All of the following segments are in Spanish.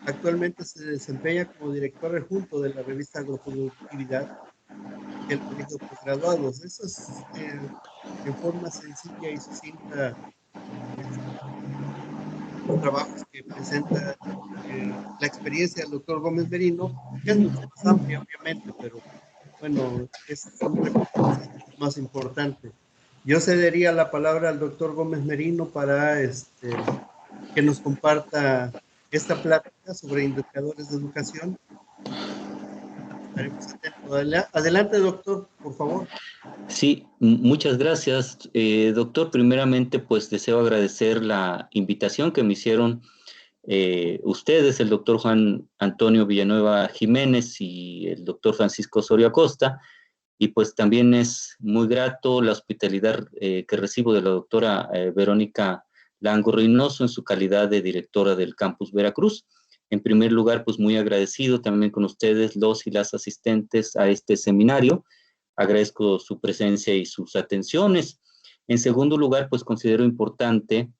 Actualmente se desempeña como director adjunto de la revista Agroproductividad del Colegio de Posgraduados. Eso es en forma sencilla y sucinta los trabajos que presenta la experiencia del doctor Gómez Merino, que es mucho más amplia, obviamente, pero bueno, es un recorte más importante. Yo cedería la palabra al doctor Gómez Merino para que nos comparta esta plática sobre indicadores de educación. Estaremos atentos. Adelante, doctor, por favor. Sí, muchas gracias, doctor. Primeramente, pues deseo agradecer la invitación que me hicieron ustedes, el doctor Juan Antonio Villanueva Jiménez y el doctor Francisco Osorio Acosta, y pues también es muy grato la hospitalidad que recibo de la doctora Verónica Lango Reynoso en su calidad de directora del Campus Veracruz. En primer lugar, pues muy agradecido también con ustedes, los y las asistentes a este seminario. Agradezco su presencia y sus atenciones. En segundo lugar, pues considero importante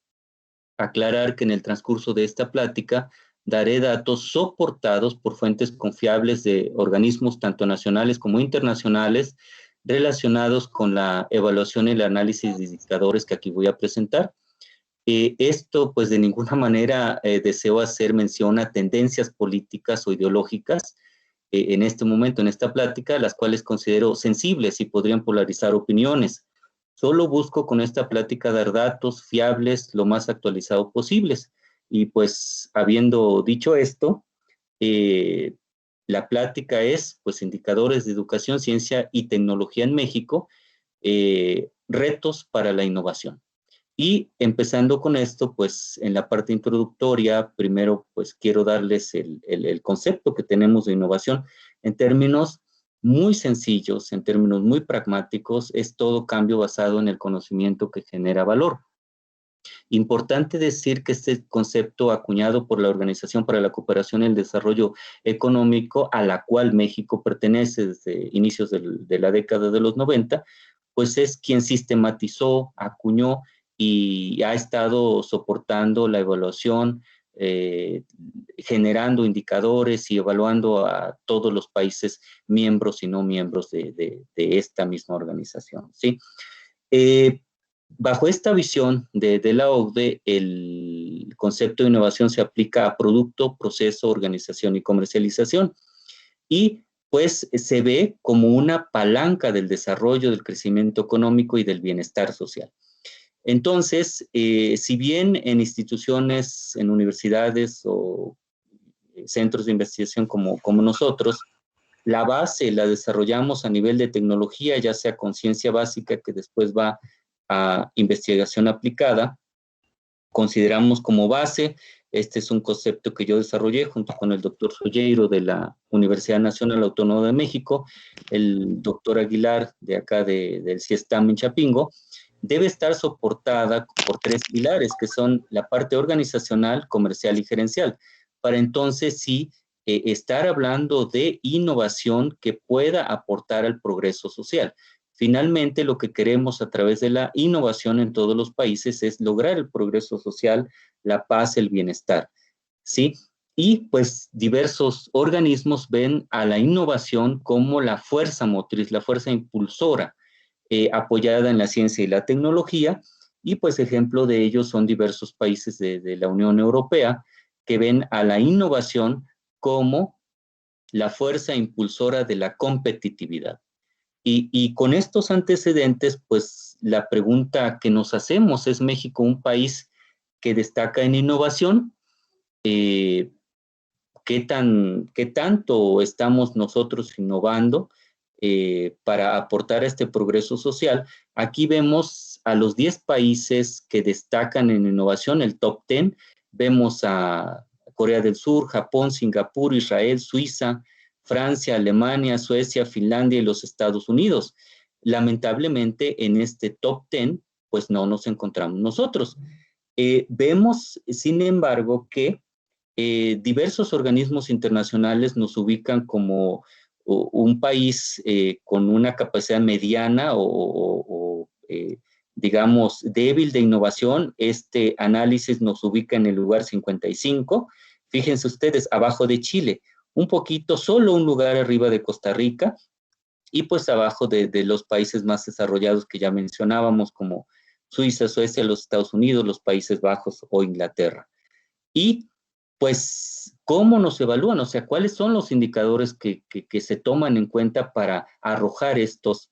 aclarar que en el transcurso de esta plática daré datos soportados por fuentes confiables de organismos tanto nacionales como internacionales relacionados con la evaluación y el análisis de indicadores que aquí voy a presentar. Esto, pues de ninguna manera deseo hacer mención a tendencias políticas o ideológicas en este momento, en esta plática, las cuales considero sensibles y podrían polarizar opiniones. Solo busco con esta plática dar datos fiables lo más actualizados posibles. Y pues, habiendo dicho esto, la plática es, pues, indicadores de educación, ciencia y tecnología en México, retos para la innovación. Y empezando con esto, pues en la parte introductoria, primero pues quiero darles el concepto que tenemos de innovación en términos muy sencillos, en términos muy pragmáticos, es todo cambio basado en el conocimiento que genera valor. Importante decir que este concepto acuñado por la Organización para la Cooperación y el Desarrollo Económico, a la cual México pertenece desde inicios de la década de los 90, pues es quien sistematizó, acuñó y ha estado soportando la evaluación, generando indicadores y evaluando a todos los países miembros y no miembros de esta misma organización, ¿sí? Bajo esta visión de la OCDE, el concepto de innovación se aplica a producto, proceso, organización y comercialización. Y pues se ve como una palanca del desarrollo, del crecimiento económico y del bienestar social. Entonces, si bien en instituciones, en universidades o centros de investigación como nosotros, la base la desarrollamos a nivel de tecnología, ya sea con ciencia básica que después va a investigación aplicada, consideramos como base. Este es un concepto que yo desarrollé junto con el doctor Solleiro de la Universidad Nacional Autónoma de México, el doctor Aguilar de acá del CIESTAM en Chapingo. Debe estar soportada por tres pilares, que son la parte organizacional, comercial y gerencial, para entonces sí estar hablando de innovación que pueda aportar al progreso social. Finalmente, lo que queremos a través de la innovación en todos los países es lograr el progreso social, la paz, el bienestar, ¿sí? Y pues diversos organismos ven a la innovación como la fuerza motriz, la fuerza impulsora, apoyada en la ciencia y la tecnología, y pues ejemplo de ello son diversos países de la Unión Europea que ven a la innovación como la fuerza impulsora de la competitividad. Y con estos antecedentes, pues la pregunta que nos hacemos, ¿es México un país que destaca en innovación? ¿Qué tanto estamos nosotros innovando para aportar a este progreso social? Aquí vemos a los 10 países que destacan en innovación, el top 10. Vemos a Corea del Sur, Japón, Singapur, Israel, Suiza, Francia, Alemania, Suecia, Finlandia y los Estados Unidos. Lamentablemente, en este top 10, pues no nos encontramos nosotros. Vemos, sin embargo, que diversos organismos internacionales nos ubican como un país con una capacidad mediana o digamos, débil de innovación. Este análisis nos ubica en el lugar 55. fíjense ustedes, abajo de Chile, un poquito, solo un lugar arriba de Costa Rica, y pues abajo de los países más desarrollados que ya mencionábamos, como Suiza, Suecia, los Estados Unidos, los Países Bajos o Inglaterra. Y pues, ¿cómo nos evalúan? O sea, ¿cuáles son los indicadores que se toman en cuenta para arrojar estos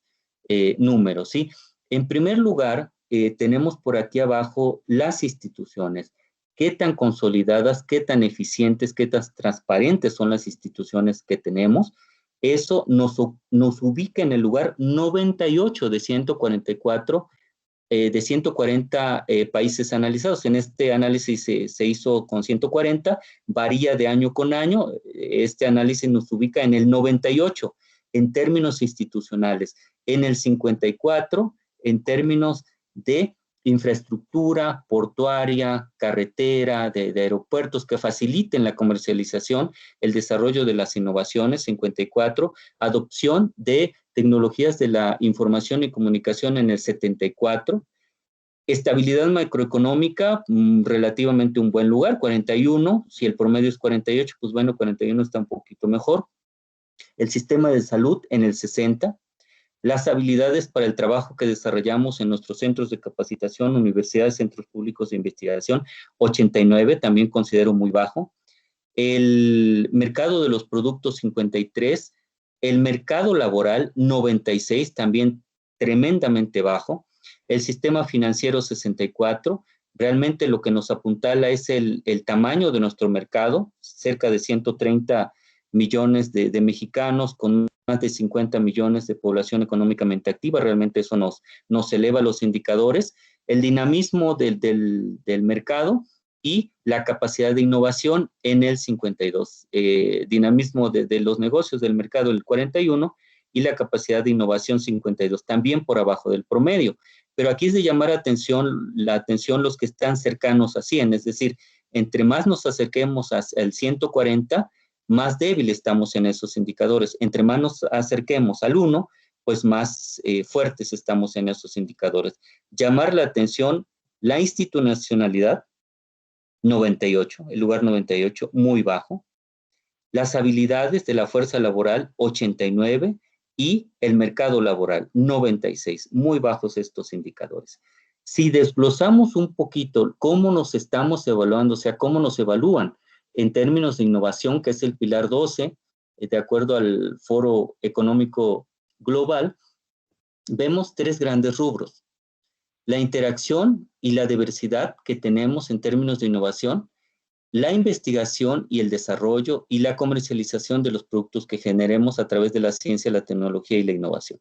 números? ¿Sí? En primer lugar, tenemos por aquí abajo las instituciones. ¿Qué tan consolidadas, qué tan eficientes, qué tan transparentes son las instituciones que tenemos? Eso nos ubica en el lugar 98 de 144 de 140 países analizados. En este análisis se hizo con 140, varía de año con año. Este análisis nos ubica en el 98 en términos institucionales, en el 54 en términos de infraestructura portuaria, carretera, de aeropuertos que faciliten la comercialización, el desarrollo de las innovaciones, 54, adopción de tecnologías de la información y comunicación en el 74, estabilidad macroeconómica, relativamente un buen lugar, 41, si el promedio es 48, pues bueno, 41 está un poquito mejor. El sistema de salud en el 60, las habilidades para el trabajo que desarrollamos en nuestros centros de capacitación, universidades, centros públicos de investigación, 89, también considero muy bajo. El mercado de los productos, 53, el mercado laboral, 96, también tremendamente bajo. El sistema financiero, 64, realmente lo que nos apuntala es el tamaño de nuestro mercado, cerca de 130 millones de mexicanos con más de 50 millones de población económicamente activa, realmente eso nos eleva los indicadores, el dinamismo del mercado y la capacidad de innovación en el 52, dinamismo de los negocios del mercado el 41 y la capacidad de innovación 52, también por abajo del promedio. Pero aquí es de llamar la atención los que están cercanos a 100, es decir, entre más nos acerquemos al 140, más débil estamos en esos indicadores. Entre más nos acerquemos al 1, pues más fuertes estamos en esos indicadores. Llamar la atención la institucionalidad, 98, el lugar 98, muy bajo. Las habilidades de la fuerza laboral, 89, y el mercado laboral, 96, muy bajos estos indicadores. Si desglosamos un poquito cómo nos estamos evaluando, o sea, cómo nos evalúan en términos de innovación, que es el pilar 12, de acuerdo al Foro Económico Global, vemos tres grandes rubros. La interacción y la diversidad que tenemos en términos de innovación, la investigación y el desarrollo y la comercialización de los productos que generemos a través de la ciencia, la tecnología y la innovación.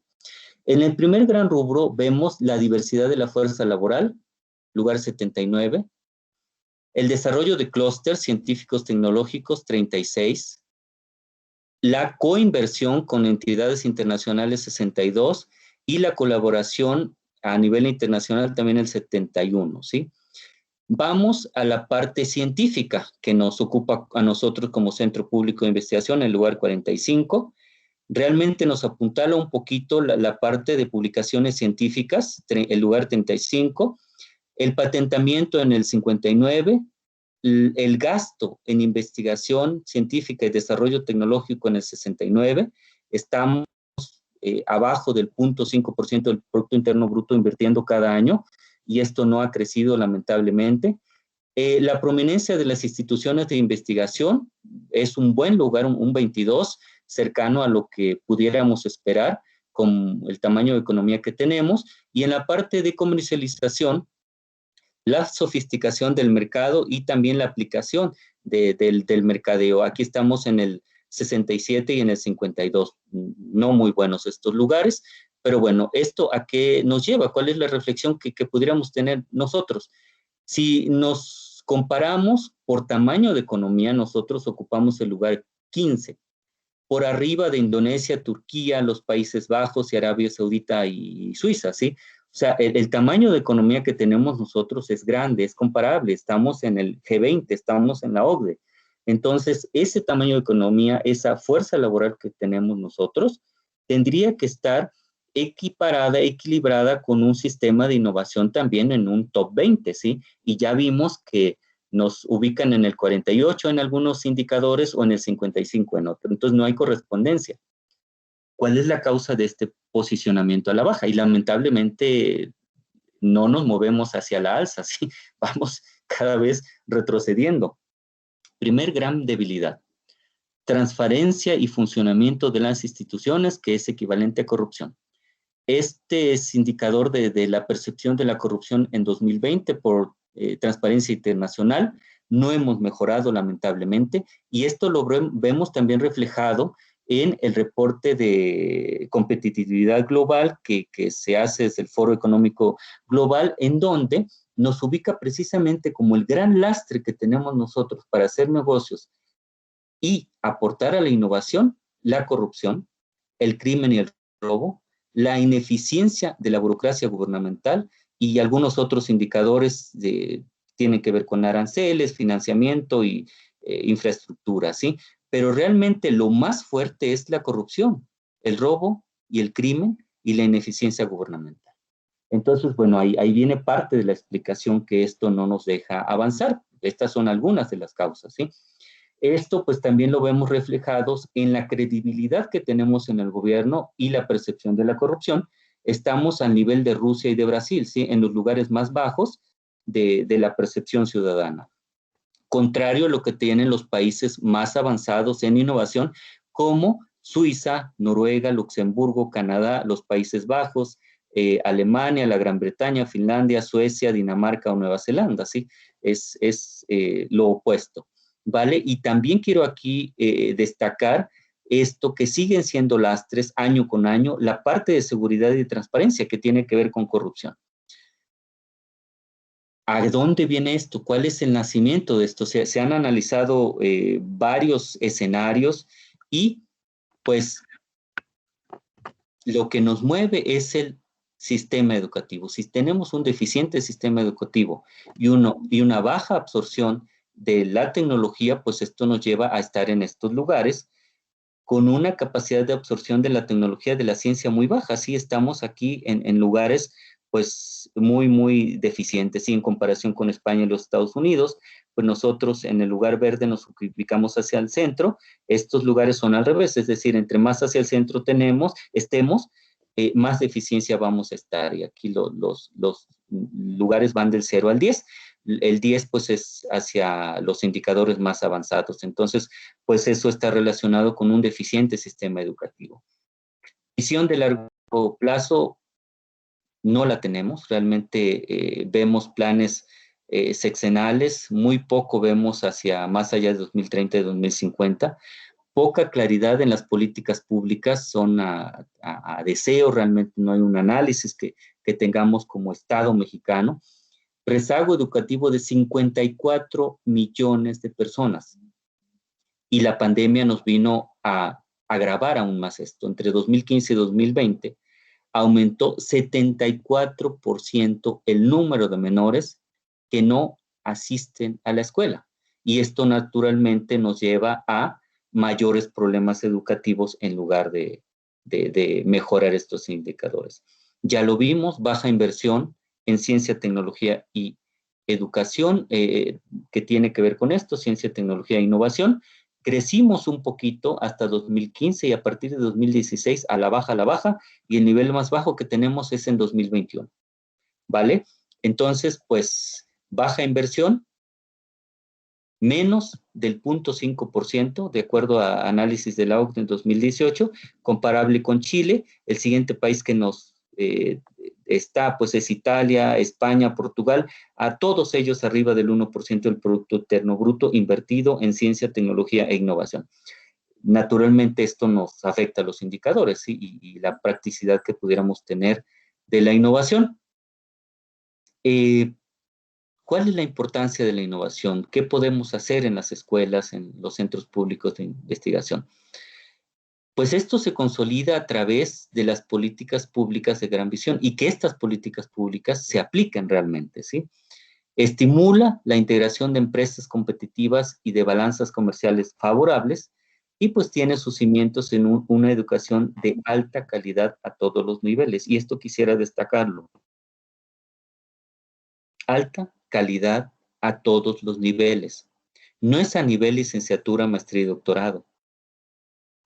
En el primer gran rubro vemos la diversidad de la fuerza laboral, lugar 79, el desarrollo de clústeres científicos tecnológicos, 36, la coinversión con entidades internacionales, 62, y la colaboración a nivel internacional también el 71, ¿sí? Vamos a la parte científica que nos ocupa a nosotros como Centro Público de Investigación, el lugar 45. Realmente nos apuntala un poquito la parte de publicaciones científicas, el lugar 35, el patentamiento en el 59, el gasto en investigación científica y desarrollo tecnológico en el 69, estamos abajo del 0.5% del Producto Interno Bruto invirtiendo cada año, y esto no ha crecido lamentablemente. La prominencia de las instituciones de investigación es un buen lugar, un 22, cercano a lo que pudiéramos esperar con el tamaño de economía que tenemos, y en la parte de comercialización, la sofisticación del mercado y también la aplicación del mercadeo. Aquí estamos en el 67 y en el 52. No muy buenos estos lugares, pero bueno, ¿esto a qué nos lleva? ¿Cuál es la reflexión que pudiéramos tener nosotros? Si nos comparamos por tamaño de economía, nosotros ocupamos el lugar 15, por arriba de Indonesia, Turquía, los Países Bajos y Arabia Saudita y Suiza, ¿sí? O sea, el tamaño de economía que tenemos nosotros es grande, es comparable, estamos en el G20, estamos en la OCDE. Entonces, ese tamaño de economía, esa fuerza laboral que tenemos nosotros, tendría que estar equiparada, equilibrada con un sistema de innovación también en un top 20, ¿sí? Y ya vimos que nos ubican en el 48 en algunos indicadores o en el 55 en otros. Entonces no hay correspondencia. ¿Cuál es la causa de este posicionamiento a la baja? Y lamentablemente no nos movemos hacia la alza, ¿sí? Vamos cada vez retrocediendo. Primer gran debilidad, transparencia y funcionamiento de las instituciones, que es equivalente a corrupción. Este es indicador de la percepción de la corrupción en 2020 por Transparencia Internacional. No hemos mejorado, lamentablemente, y esto lo vemos también reflejado en el reporte de competitividad global que se hace desde el Foro Económico Global, en donde nos ubica precisamente como el gran lastre que tenemos nosotros para hacer negocios y aportar a la innovación, la corrupción, el crimen y el robo, la ineficiencia de la burocracia gubernamental y algunos otros indicadores tienen que ver con aranceles, financiamiento y infraestructura, ¿sí? Pero realmente lo más fuerte es la corrupción, el robo y el crimen y la ineficiencia gubernamental. Entonces, bueno, ahí viene parte de la explicación que esto no nos deja avanzar. Estas son algunas de las causas, ¿sí? Esto pues también lo vemos reflejados en la credibilidad que tenemos en el gobierno y la percepción de la corrupción. Estamos al nivel de Rusia y de Brasil, ¿sí? En los lugares más bajos de la percepción ciudadana. Contrario a lo que tienen los países más avanzados en innovación, como Suiza, Noruega, Luxemburgo, Canadá, los Países Bajos, Alemania, la Gran Bretaña, Finlandia, Suecia, Dinamarca o Nueva Zelanda, ¿sí? Es lo opuesto. ¿Vale? Y también quiero aquí destacar esto que siguen siendo lastres año con año, la parte de seguridad y transparencia que tiene que ver con corrupción. ¿A dónde viene esto? ¿Cuál es el nacimiento de esto? Se han analizado varios escenarios y pues lo que nos mueve es el sistema educativo. Si tenemos un deficiente sistema educativo y una baja absorción de la tecnología, pues esto nos lleva a estar en estos lugares con una capacidad de absorción de la tecnología de la ciencia muy baja. Sí, estamos aquí en lugares pues muy, muy deficientes. Sí, en comparación con España y los Estados Unidos, pues nosotros en el lugar verde nos ubicamos hacia el centro. Estos lugares son al revés, es decir, entre más hacia el centro estemos, más deficiencia vamos a estar. Y aquí los lugares van del 0 al 10. El 10 pues es hacia los indicadores más avanzados. Entonces, pues eso está relacionado con un deficiente sistema educativo. Visión de largo plazo no la tenemos. Realmente vemos planes sexenales, muy poco vemos hacia más allá de 2030 y 2050. Poca claridad en las políticas públicas, son a deseo, realmente no hay un análisis que tengamos como Estado mexicano. Rezago educativo de 54 millones de personas. Y la pandemia nos vino a agravar aún más esto. Entre 2015 y 2020 aumentó 74% el número de menores que no asisten a la escuela. Y esto naturalmente nos lleva a mayores problemas educativos en lugar de mejorar estos indicadores. Ya lo vimos, baja inversión en ciencia, tecnología y educación, que tiene que ver con esto, ciencia, tecnología e innovación. Crecimos un poquito hasta 2015 y a partir de 2016 a la baja, y el nivel más bajo que tenemos es en 2021, ¿vale? Entonces, pues, baja inversión, menos del 0.5%, de acuerdo a análisis de la OCDE en 2018, comparable con Chile. El siguiente país que nos está, pues es Italia, España, Portugal, a todos ellos arriba del 1% del Producto Interno Bruto invertido en ciencia, tecnología e innovación. Naturalmente esto nos afecta a los indicadores, ¿sí? y la practicidad que pudiéramos tener de la innovación. ¿Cuál es la importancia de la innovación? ¿Qué podemos hacer en las escuelas, en los centros públicos de investigación? Pues esto se consolida a través de las políticas públicas de gran visión y que estas políticas públicas se apliquen realmente, ¿sí? Estimula la integración de empresas competitivas y de balanzas comerciales favorables y pues tiene sus cimientos en una educación de alta calidad a todos los niveles. Y esto quisiera destacarlo. Alta calidad a todos los niveles. No es a nivel licenciatura, maestría y doctorado.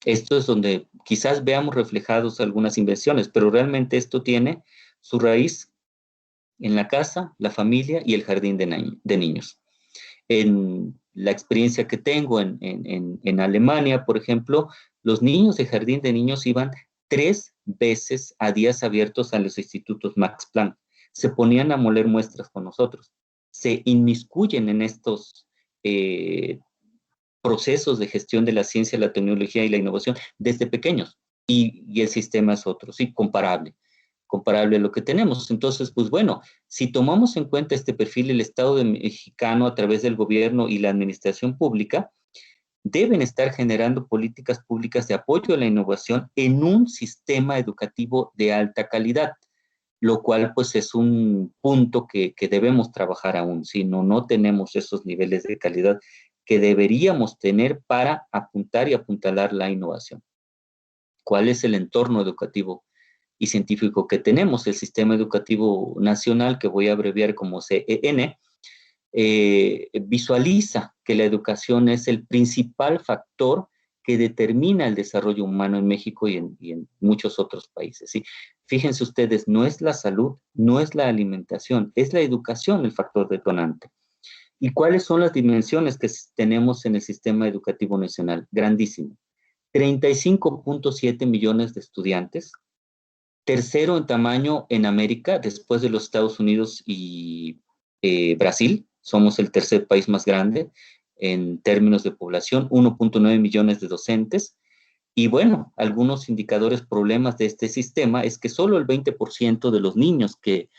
Esto es donde quizás veamos reflejados algunas inversiones, pero realmente esto tiene su raíz en la casa, la familia y el jardín de niños. En la experiencia que tengo en Alemania, por ejemplo, los niños de jardín de niños iban 3 veces a días abiertos a los institutos Max Planck. Se ponían a moler muestras con nosotros. Se inmiscuyen en estos procesos de gestión de la ciencia, la tecnología y la innovación desde pequeños. Y el sistema es otro, sí, comparable a lo que tenemos. Entonces, pues bueno, si tomamos en cuenta este perfil, el Estado mexicano a través del gobierno y la administración pública, deben estar generando políticas públicas de apoyo a la innovación en un sistema educativo de alta calidad, lo cual pues es un punto que debemos trabajar aún, si no tenemos esos niveles de calidad que deberíamos tener para apuntar y apuntalar la innovación. ¿Cuál es el entorno educativo y científico que tenemos? El Sistema Educativo Nacional, que voy a abreviar como CEN, visualiza que la educación es el principal factor que determina el desarrollo humano en México y en muchos otros países. ¿Sí? Fíjense ustedes, no es la salud, no es la alimentación, es la educación el factor detonante. ¿Y cuáles son las dimensiones que tenemos en el Sistema Educativo Nacional? Grandísimo. 35.7 millones de estudiantes, tercero en tamaño en América, después de los Estados Unidos y Brasil. Somos el tercer país más grande en términos de población, 1.9 millones de docentes. Y bueno, algunos indicadores, problemas de este sistema es que solo el 20% de los niños que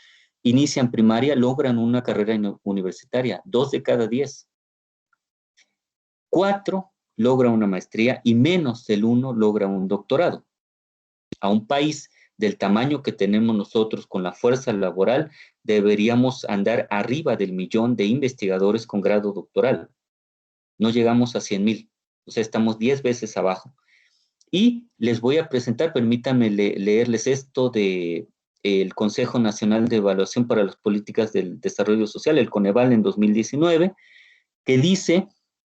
inician primaria logran una carrera universitaria, 2 de cada 10. 4 logra una maestría y menos del 1 logra un doctorado. A un país del tamaño que tenemos nosotros con la fuerza laboral, deberíamos andar arriba del 1,000,000 de investigadores con grado doctoral. No llegamos a 100,000, o sea, estamos 10 veces abajo. Y les voy a presentar, permítanme leerles esto del Consejo Nacional de Evaluación para las Políticas del Desarrollo Social, el Coneval, en 2019, que dice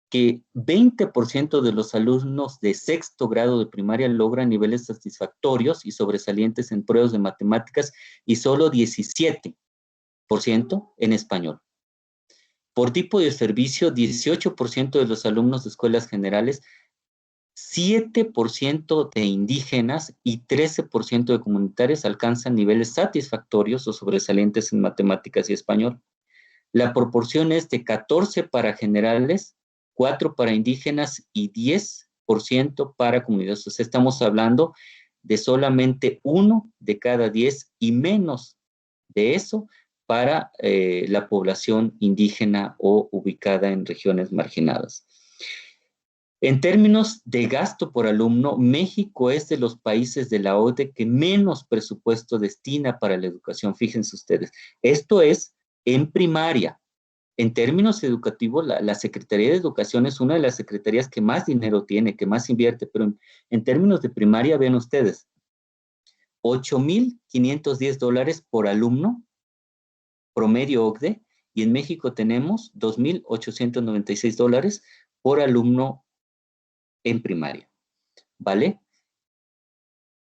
que 20% de los alumnos de 6º grado de primaria logran niveles satisfactorios y sobresalientes en pruebas de matemáticas y solo 17% en español. Por tipo de servicio, 18% de los alumnos de escuelas generales, 7% de indígenas y 13% de comunitarios alcanzan niveles satisfactorios o sobresalientes en matemáticas y español. La proporción es de 14 para generales, 4 para indígenas y 10% para comunidades. O sea, estamos hablando de solamente 1 de cada 10 y menos de eso para la población indígena o ubicada en regiones marginadas. En términos de gasto por alumno, México es de los países de la OCDE que menos presupuesto destina para la educación. Fíjense ustedes, esto es en primaria. En términos educativos, la Secretaría de Educación es una de las secretarías que más dinero tiene, que más invierte, pero en términos de primaria, vean ustedes, $8,510 por alumno, promedio OCDE, y en México tenemos $2,896 por alumno en primaria, ¿vale?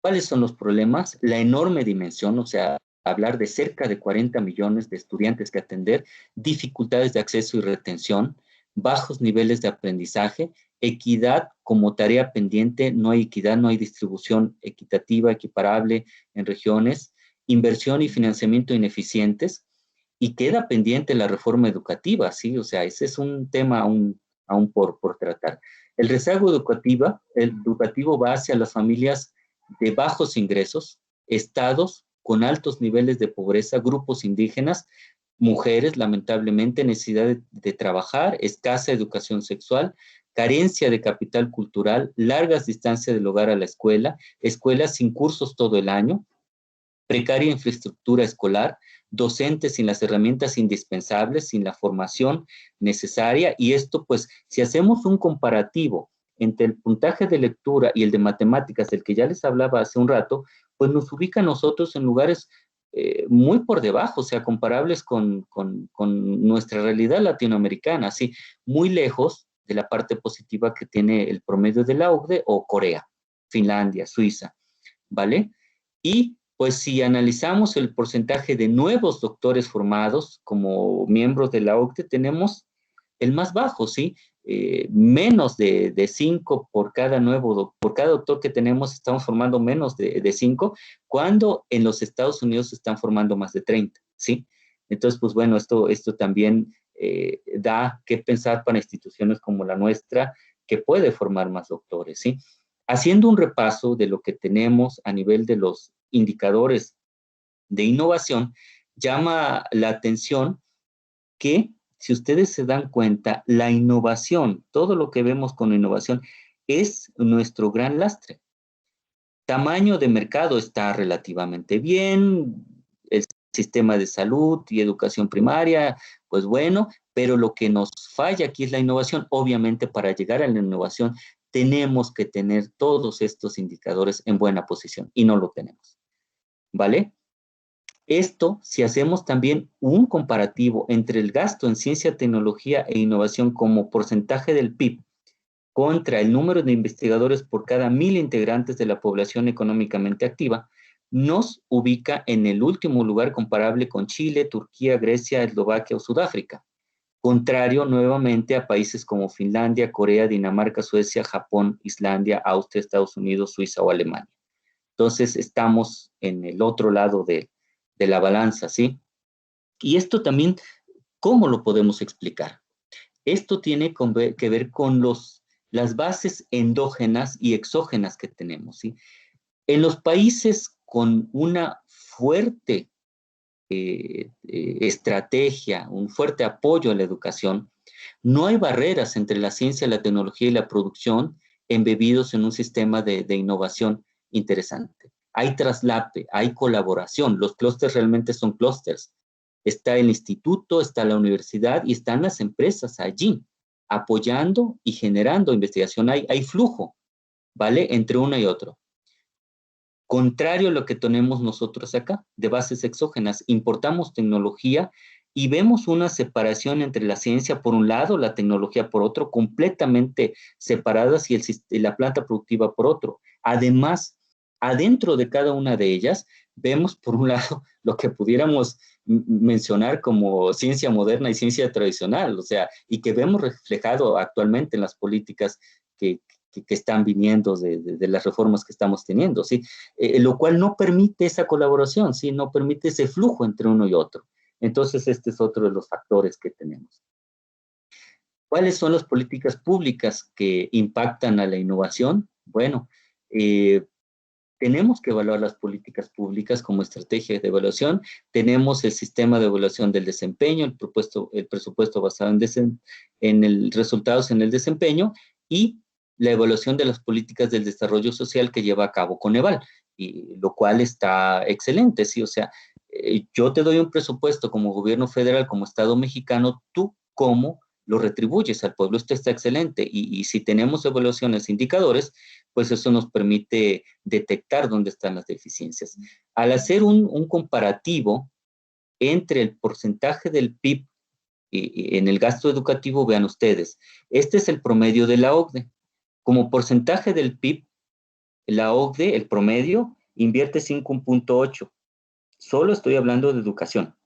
¿Cuáles son los problemas? La enorme dimensión, o sea, hablar de cerca de 40 millones de estudiantes que atender, dificultades de acceso y retención, bajos niveles de aprendizaje, equidad como tarea pendiente, no hay equidad, no hay distribución equitativa, equiparable en regiones, inversión y financiamiento ineficientes, y queda pendiente la reforma educativa, ¿sí? O sea, ese es un tema aún por tratar. El rezago educativo va hacia las familias de bajos ingresos, estados con altos niveles de pobreza, grupos indígenas, mujeres, lamentablemente, necesidad de trabajar, escasa educación sexual, carencia de capital cultural, largas distancias del hogar a la escuela, escuelas sin cursos todo el año, precaria infraestructura escolar, docentes sin las herramientas indispensables, sin la formación necesaria, y esto, pues, si hacemos un comparativo entre el puntaje de lectura y el de matemáticas, del que ya les hablaba hace un rato, pues nos ubica a nosotros en lugares muy por debajo, o sea, comparables con nuestra realidad latinoamericana, ¿sí? Muy lejos de la parte positiva que tiene el promedio de la OCDE o Corea, Finlandia, Suiza, ¿vale? Y pues si analizamos el porcentaje de nuevos doctores formados como miembros de la OCDE, tenemos el más bajo, ¿sí? Menos de 5 por cada por cada doctor que tenemos, estamos formando menos de 5, cuando en los Estados Unidos se están formando más de 30, ¿sí? Entonces, pues bueno, esto también da que pensar para instituciones como la nuestra, que puede formar más doctores, ¿sí? Haciendo un repaso de lo que tenemos a nivel de los indicadores de innovación, llama la atención que, si ustedes se dan cuenta, la innovación, todo lo que vemos con innovación, es nuestro gran lastre. Tamaño de mercado está relativamente bien, el sistema de salud y educación primaria, pues bueno, pero lo que nos falla aquí es la innovación. Obviamente, para llegar a la innovación, tenemos que tener todos estos indicadores en buena posición y no lo tenemos, ¿vale? Esto, si hacemos también un comparativo entre el gasto en ciencia, tecnología e innovación como porcentaje del PIB contra el número de investigadores por cada 1.000 integrantes de la población económicamente activa, nos ubica en el último lugar comparable con Chile, Turquía, Grecia, Eslovaquia o Sudáfrica. Contrario nuevamente a países como Finlandia, Corea, Dinamarca, Suecia, Japón, Islandia, Austria, Estados Unidos, Suiza o Alemania. Entonces estamos en el otro lado de la balanza, ¿sí? Y esto también, ¿cómo lo podemos explicar? Esto tiene que ver con las bases endógenas y exógenas que tenemos, ¿sí? En los países con una fuerte estrategia, un fuerte apoyo a la educación, no hay barreras entre la ciencia, la tecnología y la producción embebidos en un sistema de innovación interesante. Hay traslape, hay colaboración, los clústeres realmente son clústeres. Está el instituto, está la universidad y están las empresas allí apoyando y generando investigación. Hay flujo, ¿vale? Entre uno y otro. Contrario a lo que tenemos nosotros acá, de bases exógenas, importamos tecnología y vemos una separación entre la ciencia por un lado, la tecnología por otro, completamente separadas y la planta productiva por otro. Además, adentro de cada una de ellas, vemos por un lado lo que pudiéramos mencionar como ciencia moderna y ciencia tradicional, o sea, y que vemos reflejado actualmente en las políticas que están viniendo de las reformas que estamos teniendo, ¿sí? Lo cual no permite esa colaboración, ¿sí? No permite ese flujo entre uno y otro. Entonces, este es otro de los factores que tenemos. ¿Cuáles son las políticas públicas que impactan a la innovación? Bueno, tenemos que evaluar las políticas públicas como estrategia de evaluación. Tenemos el sistema de evaluación del desempeño, el presupuesto basado en resultados en el desempeño y la evaluación de las políticas del desarrollo social que lleva a cabo Coneval, y lo cual está excelente, ¿sí? O sea, yo te doy un presupuesto como gobierno federal, como Estado mexicano, tú cómo lo retribuyes al pueblo, esto está excelente, y si tenemos evaluaciones, indicadores, pues eso nos permite detectar dónde están las deficiencias. Al hacer un comparativo entre el porcentaje del PIB en el gasto educativo, vean ustedes, este es el promedio de la OCDE. Como porcentaje del PIB, la OCDE, el promedio, invierte 5.8. Solo estoy hablando de educación.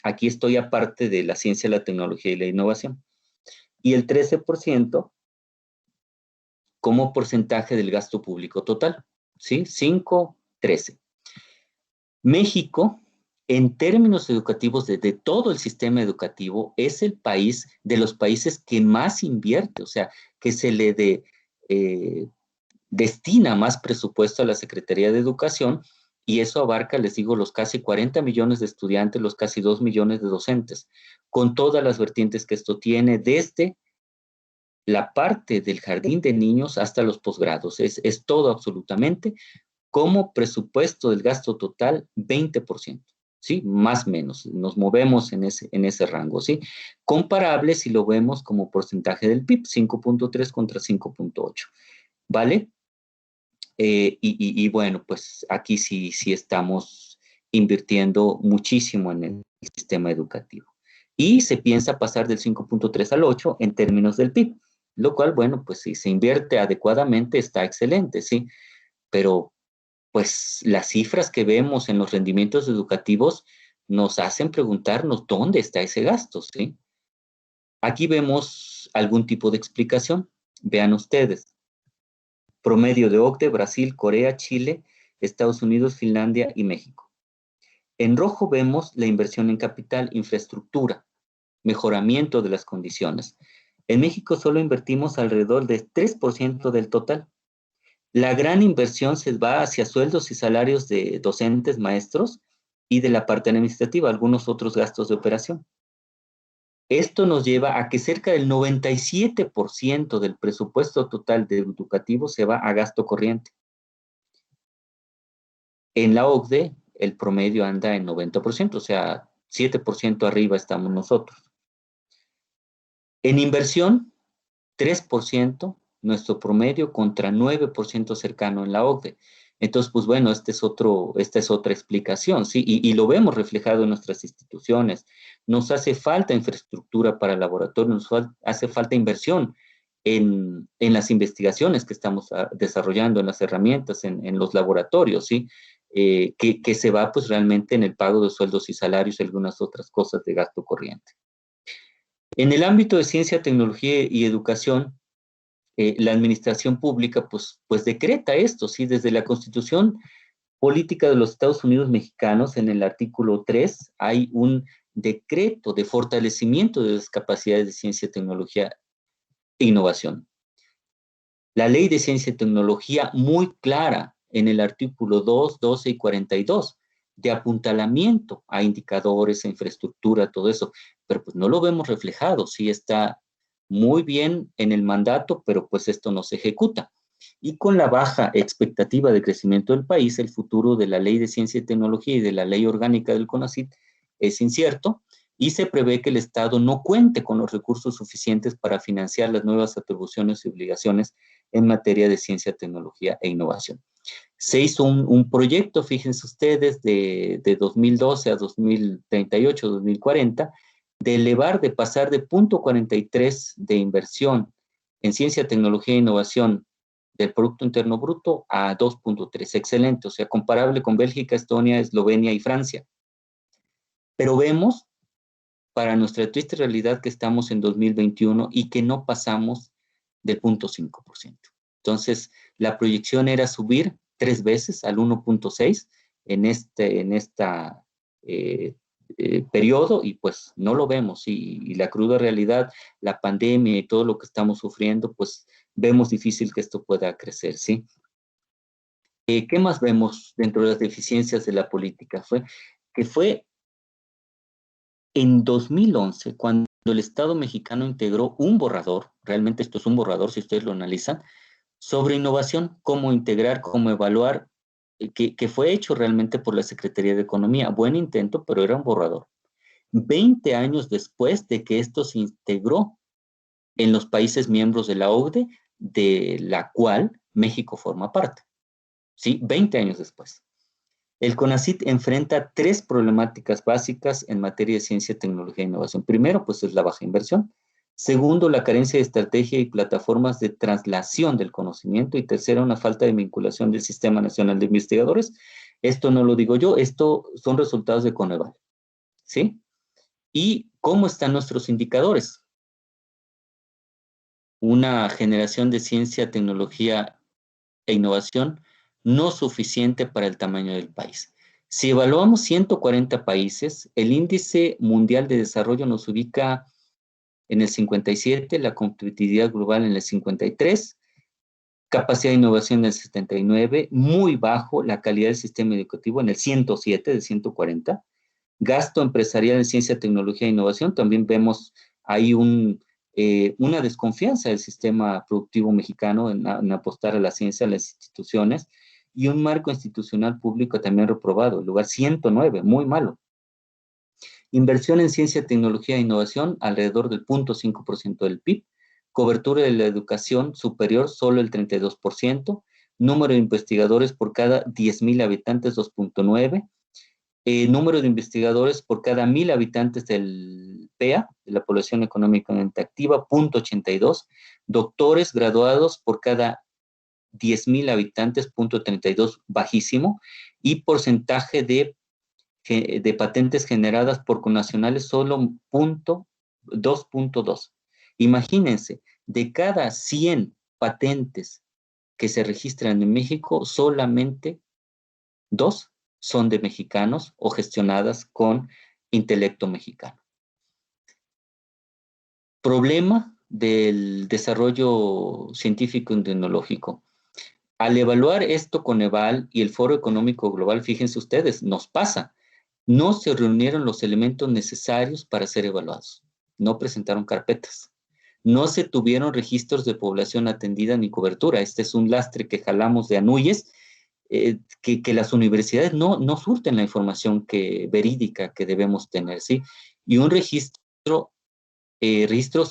Aquí estoy aparte de la ciencia, la tecnología y la innovación. Y el 13% como porcentaje del gasto público total, ¿sí? 5, 13. México, en términos educativos de todo el sistema educativo, es el país de los países que más invierte, o sea, que se le destina más presupuesto a la Secretaría de Educación, y eso abarca, les digo, los casi 40 millones de estudiantes, los casi 2 millones de docentes, con todas las vertientes que esto tiene, desde la parte del jardín de niños hasta los posgrados. Es todo absolutamente. Como presupuesto del gasto total, 20%, ¿sí? Más o menos, nos movemos en ese rango, ¿sí? Comparable si lo vemos como porcentaje del PIB, 5.3 contra 5.8, ¿vale? Y bueno, pues aquí sí estamos invirtiendo muchísimo en el sistema educativo. Y se piensa pasar del 5.3 al 8 en términos del PIB, lo cual, bueno, pues si se invierte adecuadamente está excelente, ¿sí? Pero pues las cifras que vemos en los rendimientos educativos nos hacen preguntarnos dónde está ese gasto, ¿sí? Aquí vemos algún tipo de explicación. Vean ustedes, promedio de OCDE, Brasil, Corea, Chile, Estados Unidos, Finlandia y México. En rojo vemos la inversión en capital, infraestructura, mejoramiento de las condiciones. En México solo invertimos alrededor del 3% del total. La gran inversión se va hacia sueldos y salarios de docentes, maestros y de la parte administrativa, algunos otros gastos de operación. Esto nos lleva a que cerca del 97% del presupuesto total de educativo se va a gasto corriente. En la OCDE, el promedio anda en 90%, o sea, 7% arriba estamos nosotros. En inversión, 3%, nuestro promedio contra 9% cercano en la OCDE. Entonces, pues bueno, esta es otra explicación, ¿sí? Y lo vemos reflejado en nuestras instituciones. Nos hace falta infraestructura para laboratorios, nos hace falta inversión en las investigaciones que estamos desarrollando, en las herramientas, en los laboratorios, ¿sí? Que se va pues realmente en el pago de sueldos y salarios y algunas otras cosas de gasto corriente. En el ámbito de ciencia, tecnología y educación, la administración pública pues decreta esto, ¿sí? Desde la Constitución Política de los Estados Unidos Mexicanos, en el artículo 3, hay un decreto de fortalecimiento de las capacidades de ciencia, tecnología e innovación. La Ley de Ciencia y Tecnología muy clara en el artículo 2, 12 y 42, de apuntalamiento a indicadores, a infraestructura, todo eso, pero pues no lo vemos reflejado, sí está muy bien en el mandato, pero pues esto no se ejecuta. Y con la baja expectativa de crecimiento del país, el futuro de la Ley de Ciencia y Tecnología y de la Ley Orgánica del CONACYT es incierto, y se prevé que el Estado no cuente con los recursos suficientes para financiar las nuevas atribuciones y obligaciones en materia de ciencia, tecnología e innovación. Se hizo un proyecto, fíjense ustedes, de 2012 a 2038, 2040, de pasar de 0.43 de inversión en ciencia, tecnología e innovación del Producto Interno Bruto a 2.3. Excelente, o sea, comparable con Bélgica, Estonia, Eslovenia y Francia. Pero vemos, para nuestra triste realidad, que estamos en 2021 y que no pasamos del 0.5%. Entonces, la proyección era subir 3 veces al 1.6 en esta periodo, y pues no lo vemos. Y la cruda realidad, la pandemia y todo lo que estamos sufriendo, pues vemos difícil que esto pueda crecer, ¿sí? ¿Qué más vemos dentro de las deficiencias de la política? Fue en 2011, cuando el Estado mexicano integró un borrador, realmente esto es un borrador si ustedes lo analizan, sobre innovación, cómo integrar, cómo evaluar, que fue hecho realmente por la Secretaría de Economía. Buen intento, pero era un borrador. 20 años después de que esto se integró en los países miembros de la OCDE, de la cual México forma parte. ¿Sí? 20 años después. El CONACYT enfrenta 3 problemáticas básicas en materia de ciencia, tecnología e innovación. Primero, pues es la baja inversión. Segundo, la carencia de estrategia y plataformas de traslación del conocimiento. Y tercero, una falta de vinculación del Sistema Nacional de Investigadores. Esto no lo digo yo, esto son resultados de Coneval. ¿Sí? ¿Y cómo están nuestros indicadores? Una generación de ciencia, tecnología e innovación no suficiente para el tamaño del país. Si evaluamos 140 países, el índice mundial de desarrollo nos ubica en el 57, la competitividad global en el 53, capacidad de innovación en el 79, muy bajo la calidad del sistema educativo en el 107 de 140, gasto empresarial en ciencia, tecnología e innovación, también vemos ahí una desconfianza del sistema productivo mexicano en apostar a la ciencia, a las instituciones, y un marco institucional público también reprobado, el lugar 109, muy malo. Inversión en ciencia, tecnología e innovación, alrededor del 0.5% del PIB. Cobertura de la educación superior, solo el 32%. Número de investigadores por cada 10,000 habitantes, 2.9. número de investigadores por cada 1.000 habitantes del PEA, de la población económicamente activa, 0.82, doctores graduados por cada 10.000 habitantes, 0.32, bajísimo, y porcentaje de patentes generadas por connacionales solo 2.2. Imagínense, de cada 100 patentes que se registran en México, solamente 2 son de mexicanos o gestionadas con intelecto mexicano. Problema del desarrollo científico y tecnológico. Al evaluar esto con EVAL y el Foro Económico Global, fíjense ustedes, nos pasa, no se reunieron los elementos necesarios para ser evaluados. No presentaron carpetas. No se tuvieron registros de población atendida ni cobertura. Este es un lastre que jalamos de Anuyes, que las universidades no surten la información verídica que debemos tener, ¿sí? Y un registros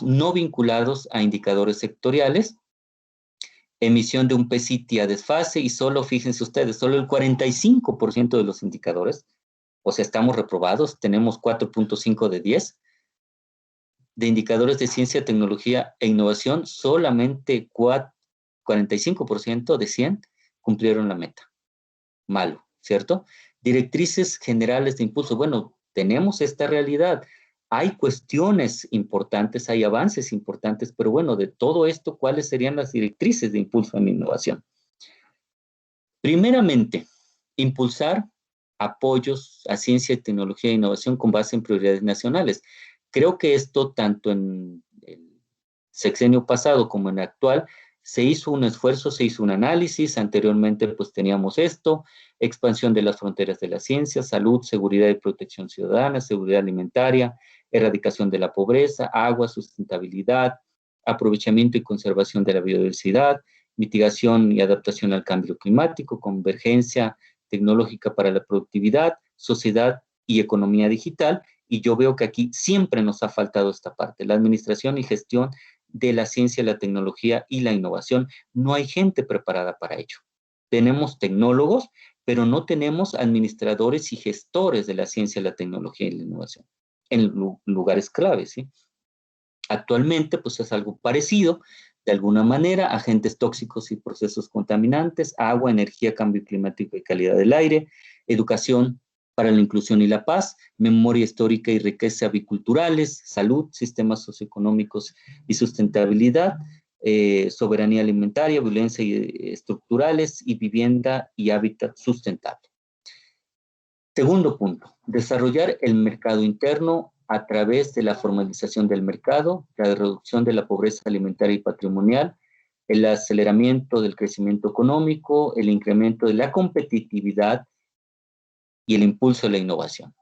no vinculados a indicadores sectoriales, emisión de un PCT a desfase, y solo, fíjense ustedes, solo el 45% de los indicadores, o sea, estamos reprobados, tenemos 4.5 de 10, de indicadores de ciencia, tecnología e innovación, solamente 45% de 100 cumplieron la meta. Malo, ¿cierto? Directrices generales de impulso. Bueno, tenemos esta realidad. Hay cuestiones importantes, hay avances importantes, pero bueno, de todo esto, ¿cuáles serían las directrices de impulso en innovación? Primeramente, impulsar apoyos a ciencia, tecnología e innovación con base en prioridades nacionales. Creo que esto, tanto en el sexenio pasado como en el actual, se hizo un esfuerzo, se hizo un análisis. Anteriormente, pues teníamos esto: expansión de las fronteras de la ciencia, salud, seguridad y protección ciudadana, seguridad alimentaria, erradicación de la pobreza, agua, sustentabilidad, aprovechamiento y conservación de la biodiversidad, mitigación y adaptación al cambio climático, convergencia tecnológica para la productividad, sociedad y economía digital. Y yo veo que aquí siempre nos ha faltado esta parte, la administración y gestión de la ciencia, la tecnología y la innovación. No hay gente preparada para ello. Tenemos tecnólogos, pero no tenemos administradores y gestores de la ciencia, la tecnología y la innovación en lugares claves, ¿sí? Actualmente, pues es algo parecido, de alguna manera: agentes tóxicos y procesos contaminantes, agua, energía, cambio climático y calidad del aire, educación para la inclusión y la paz, memoria histórica y riqueza biculturales, salud, sistemas socioeconómicos y sustentabilidad, soberanía alimentaria, violencia estructurales y vivienda y hábitat sustentable. Segundo punto, desarrollar el mercado interno a través de la formalización del mercado, la reducción de la pobreza alimentaria y patrimonial, el aceleramiento del crecimiento económico, el incremento de la competitividad y el impulso de la innovación.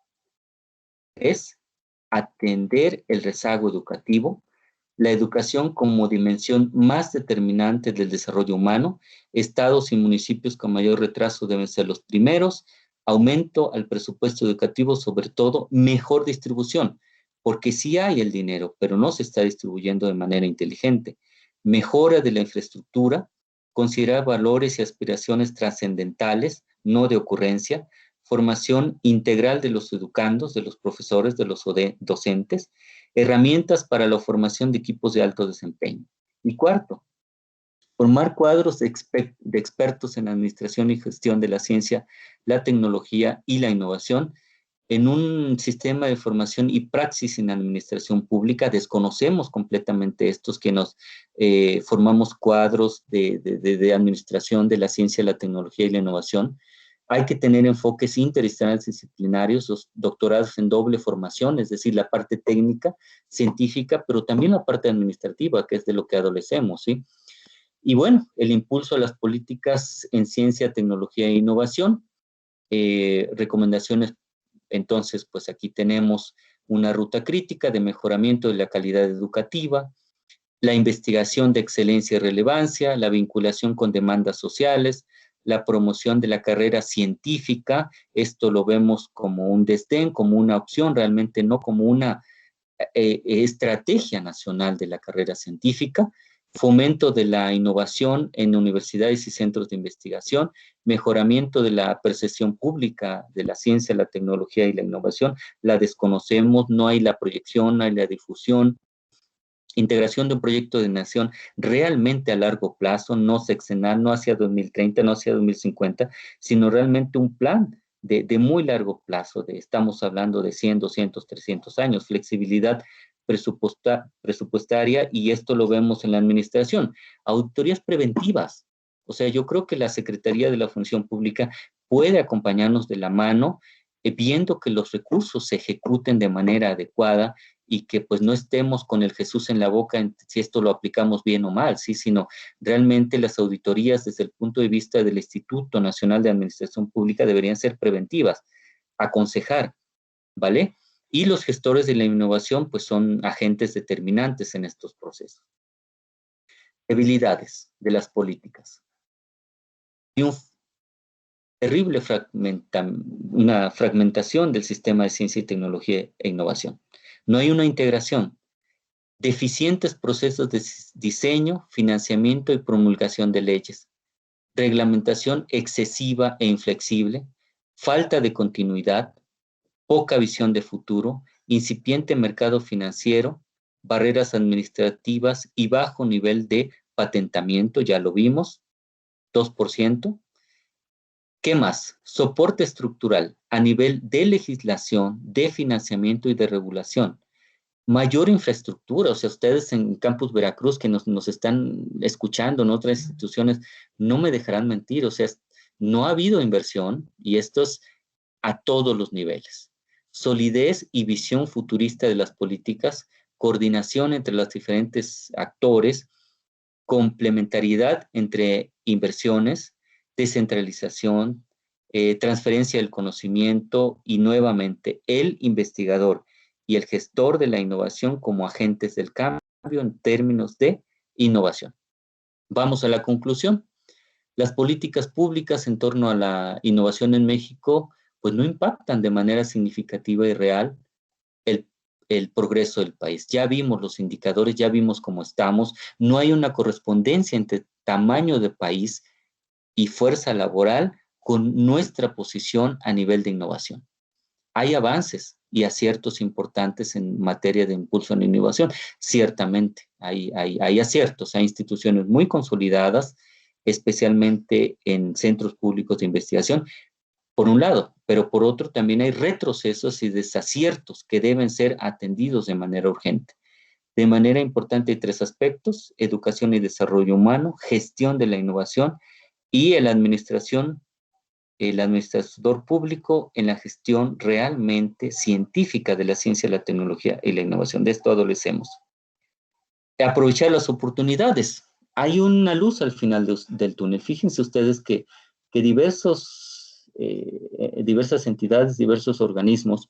Es atender el rezago educativo, la educación como dimensión más determinante del desarrollo humano. Estados y municipios con mayor retraso deben ser los primeros. Aumento al presupuesto educativo, sobre todo mejor distribución, porque sí hay el dinero, pero no se está distribuyendo de manera inteligente. Mejora de la infraestructura, considerar valores y aspiraciones trascendentales, no de ocurrencia. Formación integral de los educandos, de los profesores, de los docentes. Herramientas para la formación de equipos de alto desempeño. Y cuarto, formar cuadros de expertos en administración y gestión de la ciencia, la tecnología y la innovación en un sistema de formación y praxis en administración pública. Desconocemos completamente estos que nos formamos cuadros de administración de la ciencia, la tecnología y la innovación. Hay que tener enfoques interdisciplinarios, los doctorados en doble formación, es decir, la parte técnica, científica, pero también la parte administrativa, que es de lo que adolecemos, ¿sí? Y bueno, el impulso a las políticas en ciencia, tecnología e innovación. Recomendaciones, entonces, pues aquí tenemos una ruta crítica de mejoramiento de la calidad educativa, la investigación de excelencia y relevancia, la vinculación con demandas sociales, la promoción de la carrera científica. Esto lo vemos como un desdén, como una opción, realmente no como una estrategia nacional de la carrera científica. fomento de la innovación en universidades y centros de investigación, mejoramiento de la percepción pública de la ciencia, la tecnología y la innovación. La desconocemos, no hay la proyección, no hay la difusión. Integración de un proyecto de nación realmente a largo plazo, no sexenal, no hacia 2030, no hacia 2050, sino realmente un plan de muy largo plazo. Estamos hablando de 100, 200, 300 años, flexibilidad presupuestaria, y esto lo vemos en la administración. Auditorías preventivas. O sea, yo creo que la Secretaría de la Función Pública puede acompañarnos de la mano, viendo que los recursos se ejecuten de manera adecuada, y que pues no estemos con el Jesús en la boca si esto lo aplicamos bien o mal, ¿sí? Sino realmente las auditorías desde el punto de vista del Instituto Nacional de Administración Pública deberían ser preventivas, aconsejar, ¿vale? Y los gestores de la innovación pues son agentes determinantes en estos procesos. Debilidades de las políticas. Y terrible una fragmentación del sistema de ciencia y tecnología e innovación. No hay una integración. Deficientes procesos de diseño, financiamiento y promulgación de leyes. Reglamentación excesiva e inflexible. Falta de continuidad. Poca visión de futuro. Incipiente mercado financiero. Barreras administrativas y bajo nivel de patentamiento, ya lo vimos, 2%. ¿Qué más? Soporte estructural a nivel de legislación, de financiamiento y de regulación. Mayor infraestructura, o sea, ustedes en Campus Veracruz que nos están escuchando en otras instituciones, no me dejarán mentir, o sea, no ha habido inversión, y esto es a todos los niveles. Solidez y visión futurista de las políticas, coordinación entre los diferentes actores, complementariedad entre inversiones, descentralización, transferencia del conocimiento, y nuevamente el investigador y el gestor de la innovación como agentes del cambio en términos de innovación. Vamos a la conclusión. Las políticas públicas en torno a la innovación en México pues no impactan de manera significativa y real el progreso del país. Ya vimos los indicadores, ya vimos cómo estamos. No hay una correspondencia entre tamaño de país y fuerza laboral con nuestra posición a nivel de innovación. Hay avances y aciertos importantes en materia de impulso en la innovación. Ciertamente, hay aciertos. Hay instituciones muy consolidadas, especialmente en centros públicos de investigación, por un lado, pero por otro también hay retrocesos y desaciertos que deben ser atendidos de manera urgente. De manera importante hay 3 aspectos: educación y desarrollo humano, gestión de la innovación y la administración, el administrador público en la gestión realmente científica de la ciencia, la tecnología y la innovación. De esto adolecemos. Aprovechar las oportunidades. Hay una luz al final del túnel. Fíjense ustedes que diversas entidades, diversos organismos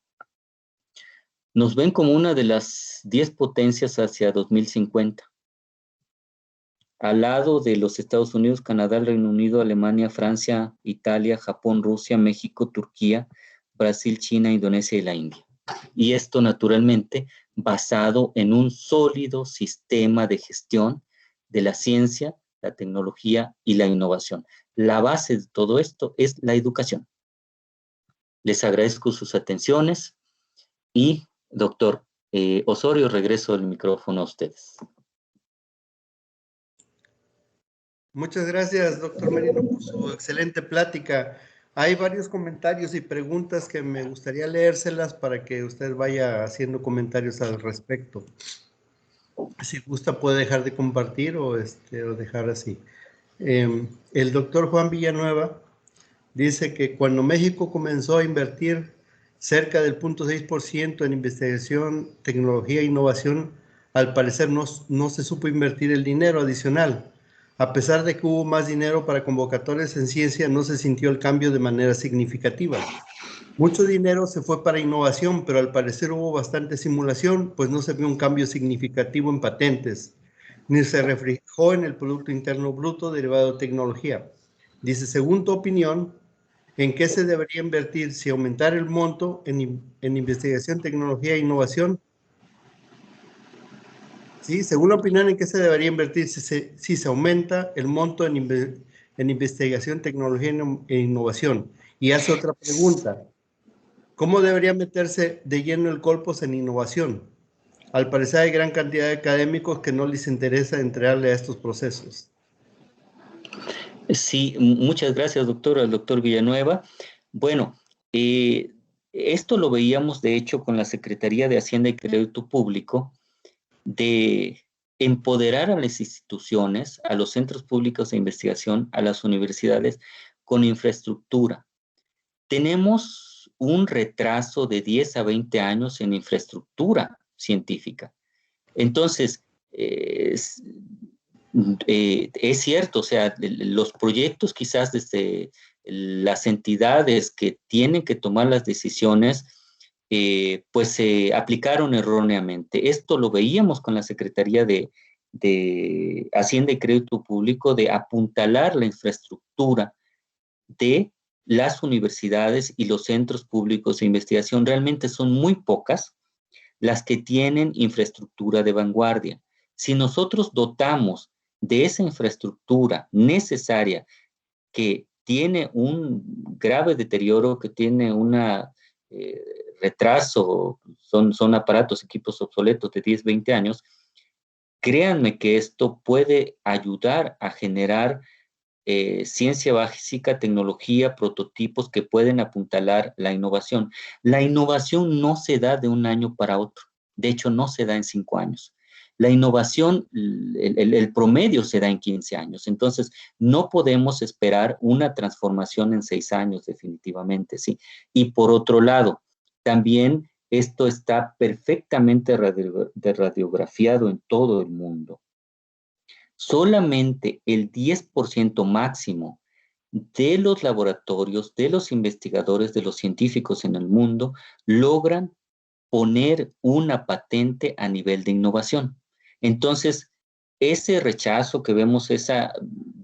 nos ven como una de las 10 potencias hacia 2050. Al lado de los Estados Unidos, Canadá, el Reino Unido, Alemania, Francia, Italia, Japón, Rusia, México, Turquía, Brasil, China, Indonesia y la India. Y esto naturalmente basado en un sólido sistema de gestión de la ciencia, la tecnología y la innovación. La base de todo esto es la educación. Les agradezco sus atenciones y, doctor Osorio, regreso el micrófono a ustedes. Muchas gracias, doctor Merino, por su excelente plática. Hay varios comentarios y preguntas que me gustaría leérselas para que usted vaya haciendo comentarios al respecto. Si gusta, puede dejar de compartir o dejar así. El doctor Juan Villanueva dice que cuando México comenzó a invertir cerca del 0.6% en investigación, tecnología e innovación, al parecer no se supo invertir el dinero adicional. A pesar de que hubo más dinero para convocatorias en ciencia, no se sintió el cambio de manera significativa. Mucho dinero se fue para innovación, pero al parecer hubo bastante simulación, pues no se vio un cambio significativo en patentes, ni se reflejó en el Producto Interno Bruto derivado de tecnología. Dice, según tu opinión, ¿en qué se debería invertir? Si aumentar el monto en investigación, tecnología e innovación, Sí, según la opinión, ¿en qué se debería invertir si se aumenta el monto en investigación, tecnología e innovación? Y hace otra pregunta. ¿Cómo debería meterse de lleno el Colpos en innovación? Al parecer hay gran cantidad de académicos que no les interesa entrarle a estos procesos. Sí, muchas gracias, doctor, al doctor Villanueva. Bueno, esto lo veíamos, de hecho, con la Secretaría de Hacienda y Crédito Público, de empoderar a las instituciones, a los centros públicos de investigación, a las universidades, con infraestructura. Tenemos un retraso de 10 a 20 años en infraestructura científica. Entonces, es cierto, o sea, los proyectos quizás desde las entidades que tienen que tomar las decisiones, pues se aplicaron erróneamente. Esto lo veíamos con la Secretaría de Hacienda y Crédito Público, de apuntalar la infraestructura de las universidades y los centros públicos de investigación. Realmente son muy pocas las que tienen infraestructura de vanguardia. Si nosotros dotamos de esa infraestructura necesaria que tiene un grave deterioro, que tiene un retraso, son aparatos, equipos obsoletos de 10, 20 años, créanme que esto puede ayudar a generar ciencia básica, tecnología, prototipos que pueden apuntalar la innovación. La innovación no se da de un año para otro. De hecho, no se da en 5 años. La innovación, el promedio se da en 15 años. Entonces, no podemos esperar una transformación en 6 años, definitivamente, sí. Y por otro lado, también esto está perfectamente radiografiado en todo el mundo. Solamente el 10% máximo de los laboratorios, de los investigadores, de los científicos en el mundo, logran poner una patente a nivel de innovación. Entonces, ese rechazo que vemos,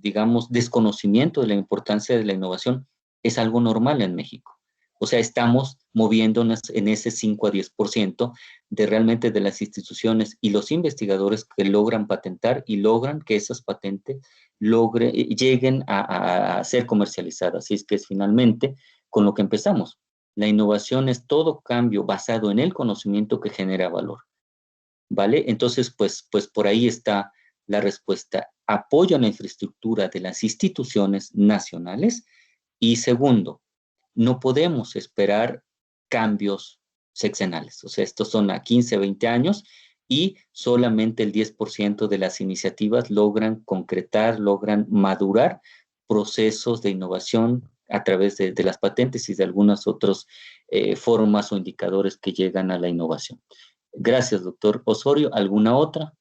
digamos, desconocimiento de la importancia de la innovación, es algo normal en México. O sea, estamos moviéndonos en ese 5 a 10% de realmente de las instituciones y los investigadores que logran patentar y logran que esas patentes lleguen a ser comercializadas. Así es que es finalmente con lo que empezamos. La innovación es todo cambio basado en el conocimiento que genera valor, ¿vale? Entonces, pues por ahí está la respuesta. Apoyo a la infraestructura de las instituciones nacionales y segundo, no podemos esperar cambios sexenales. O sea, estos son a 15, 20 años y solamente el 10% de las iniciativas logran concretar, logran madurar procesos de innovación a través de las patentes y de algunas otras formas o indicadores que llegan a la innovación. Gracias, doctor Osorio. ¿Alguna otra?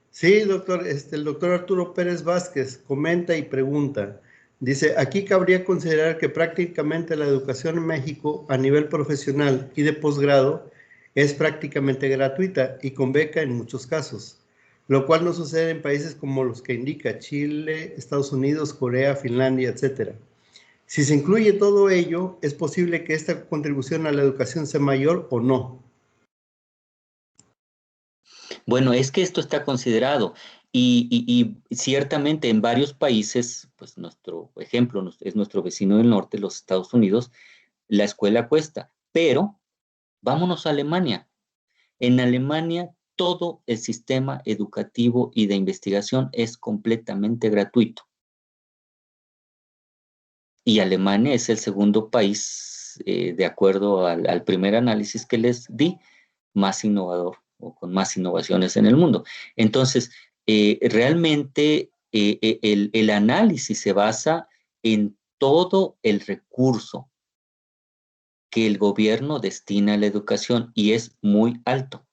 Sí, doctor, el doctor Arturo Pérez Vázquez comenta y pregunta. Dice, aquí cabría considerar que prácticamente la educación en México a nivel profesional y de posgrado es prácticamente gratuita y con beca en muchos casos, lo cual no sucede en países como los que indica Chile, Estados Unidos, Corea, Finlandia, etc. Si se incluye todo ello, ¿es posible que esta contribución a la educación sea mayor o no? Bueno, es que esto está considerado y ciertamente en varios países, pues nuestro ejemplo es nuestro vecino del norte, los Estados Unidos, la escuela cuesta, pero vámonos a Alemania. En Alemania todo el sistema educativo y de investigación es completamente gratuito. Y Alemania es el segundo país, de acuerdo al primer análisis que les di, más innovador o con más innovaciones en el mundo. Entonces, realmente el análisis se basa en todo el recurso que el gobierno destina a la educación y es muy alto.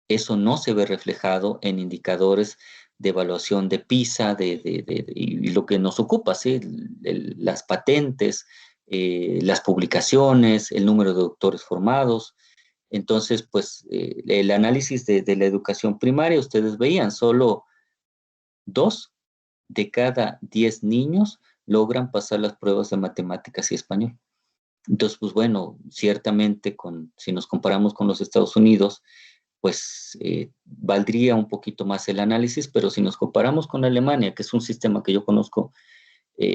Eso no se ve reflejado en indicadores de evaluación de PISA y lo que nos ocupa, ¿sí? Las patentes, las publicaciones, el número de doctores formados. Entonces, pues el análisis de la educación primaria, ustedes veían, solo 2 de cada 10 niños logran pasar las pruebas de matemáticas y español. Entonces, pues bueno, ciertamente si nos comparamos con los Estados Unidos, pues valdría un poquito más el análisis, pero si nos comparamos con Alemania, que es un sistema que yo conozco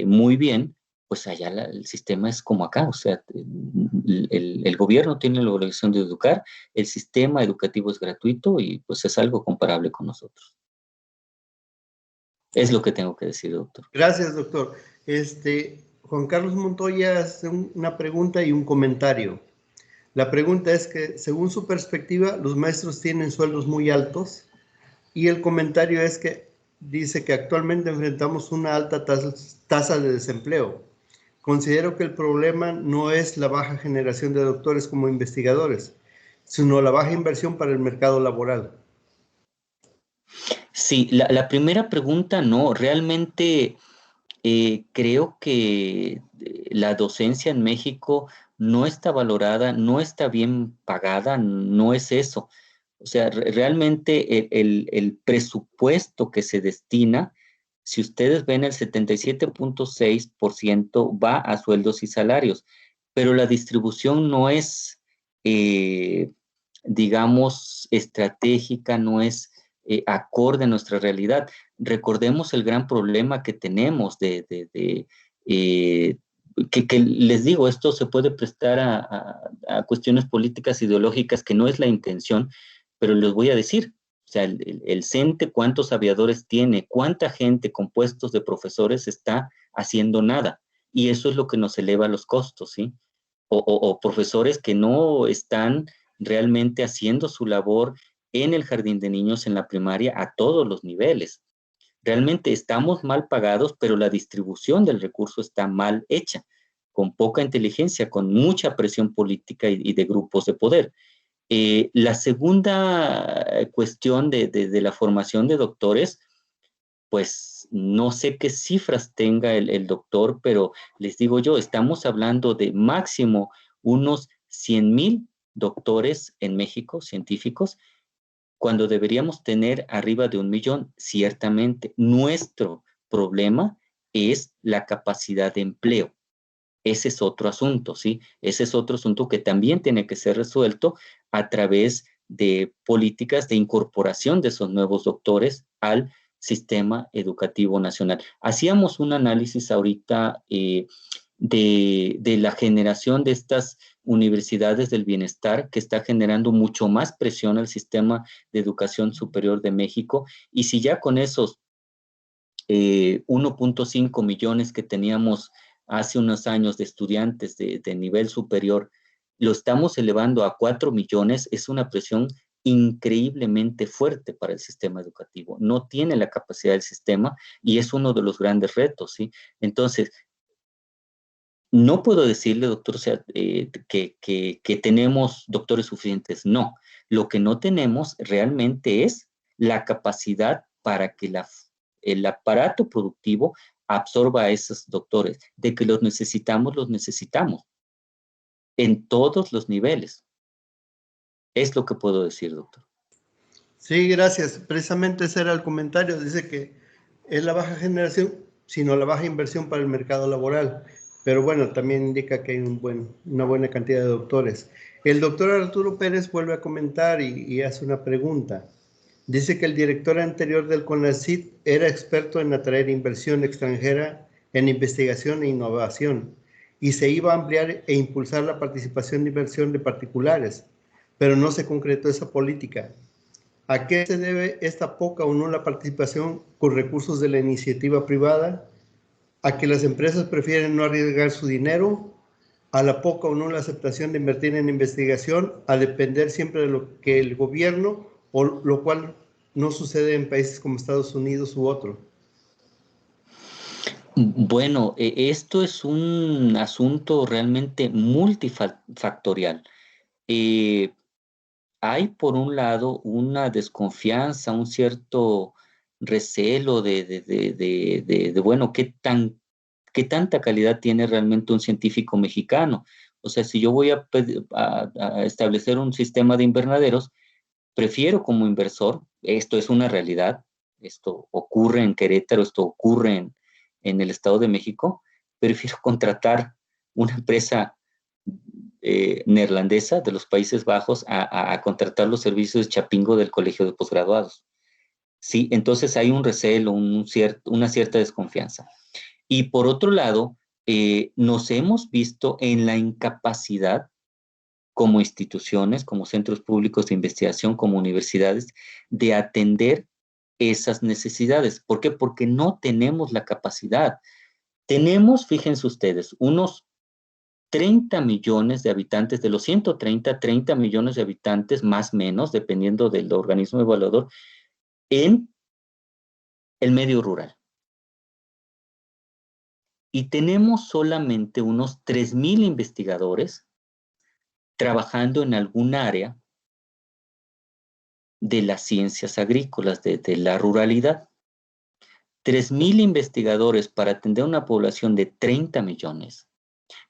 muy bien, pues allá el sistema es como acá, o sea, el gobierno tiene la obligación de educar, el sistema educativo es gratuito y pues es algo comparable con nosotros. Es lo que tengo que decir, doctor. Gracias, doctor. Juan Carlos Montoya hace una pregunta y un comentario. La pregunta es que, según su perspectiva, los maestros tienen sueldos muy altos, y el comentario es que dice que actualmente enfrentamos una alta tasa de desempleo. Considero que el problema no es la baja generación de doctores como investigadores, sino la baja inversión para el mercado laboral. Sí, la primera pregunta no, realmente creo que la docencia en México no está valorada, no está bien pagada, no es eso. O sea, realmente el presupuesto que se destina, si ustedes ven, el 77.6% va a sueldos y salarios, pero la distribución no es, digamos, estratégica, no es acorde a nuestra realidad. Recordemos el gran problema que tenemos que les digo, esto se puede prestar a cuestiones políticas ideológicas que no es la intención, pero les voy a decir, o sea, el CENTE, ¿cuántos aviadores tiene? ¿Cuánta gente con puestos de profesores está haciendo nada? Y eso es lo que nos eleva los costos, ¿sí? O profesores que no están realmente haciendo su labor en el jardín de niños, en la primaria, a todos los niveles. Realmente estamos mal pagados, pero la distribución del recurso está mal hecha, con poca inteligencia, con mucha presión política y de grupos de poder. La segunda cuestión de la formación de doctores, pues no sé qué cifras tenga el doctor, pero les digo yo, estamos hablando de máximo unos 100,000 doctores en México, científicos, cuando deberíamos tener arriba de 1,000,000, ciertamente. Nuestro problema es la capacidad de empleo. Ese es otro asunto, ¿sí? Ese es otro asunto que también tiene que ser resuelto a través de políticas de incorporación de esos nuevos doctores al sistema educativo nacional. Hacíamos un análisis ahorita de la generación de estas universidades del bienestar que está generando mucho más presión al sistema de educación superior de México. Y si ya con esos 1.5 millones que teníamos hace unos años de estudiantes de nivel superior, lo estamos elevando a 4 millones, es una presión increíblemente fuerte para el sistema educativo. No tiene la capacidad del sistema y es uno de los grandes retos, ¿sí? Entonces, no puedo decirle, doctor, o sea, que tenemos doctores suficientes. No, lo que no tenemos realmente es la capacidad para que el aparato productivo absorba a esos doctores. De que los necesitamos en todos los niveles. Es lo que puedo decir, doctor. Sí, gracias. Precisamente ese era el comentario. Dice que es la baja generación, sino la baja inversión para el mercado laboral. Pero bueno, también indica que hay una buena cantidad de doctores. El doctor Arturo Pérez vuelve a comentar y hace una pregunta. Dice que el director anterior del CONACYT era experto en atraer inversión extranjera en investigación e innovación y se iba a ampliar e impulsar la participación de inversión de particulares, pero no se concretó esa política. ¿A qué se debe esta poca o nula participación con recursos de la iniciativa privada? ¿A que las empresas prefieren no arriesgar su dinero? ¿A la poca o nula aceptación de invertir en investigación? ¿A depender siempre de lo que el gobierno, o lo cual no sucede en países como Estados Unidos u otro? Bueno, esto es un asunto realmente multifactorial. Eh, Hay, por un lado, una desconfianza, un cierto recelo bueno, qué tanta calidad tiene realmente un científico mexicano. O sea, si yo voy a establecer un sistema de invernaderos, prefiero como inversor, esto es una realidad, esto ocurre en Querétaro, esto ocurre en el Estado de México, prefiero contratar una empresa neerlandesa de los Países Bajos a contratar los servicios de Chapingo del Colegio de Posgraduados. Sí, entonces hay un recelo, una cierta desconfianza. Y por otro lado, nos hemos visto en la incapacidad como instituciones, como centros públicos de investigación, como universidades, de atender esas necesidades. ¿Por qué? Porque no tenemos la capacidad. Tenemos, fíjense ustedes, unos 30 millones de habitantes, de los 130, 30 millones de habitantes, más o menos, dependiendo del organismo evaluador, en el medio rural. Y tenemos solamente unos 3,000 investigadores trabajando en algún área de las ciencias agrícolas, de la ruralidad. 3,000 investigadores para atender una población de 30 millones.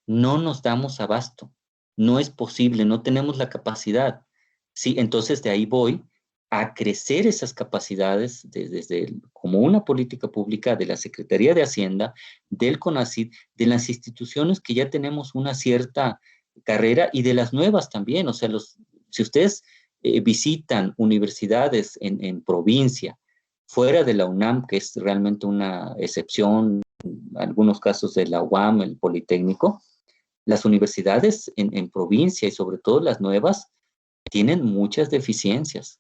No nos damos abasto. No es posible, no tenemos la capacidad. Sí, entonces de ahí voy a crecer esas capacidades como una política pública de la Secretaría de Hacienda, del CONACYT, de las instituciones que ya tenemos una cierta carrera y de las nuevas también. O sea, si ustedes visitan universidades en provincia, fuera de la UNAM, que es realmente una excepción, en algunos casos de la UAM, el Politécnico, las universidades en provincia y sobre todo las nuevas tienen muchas deficiencias.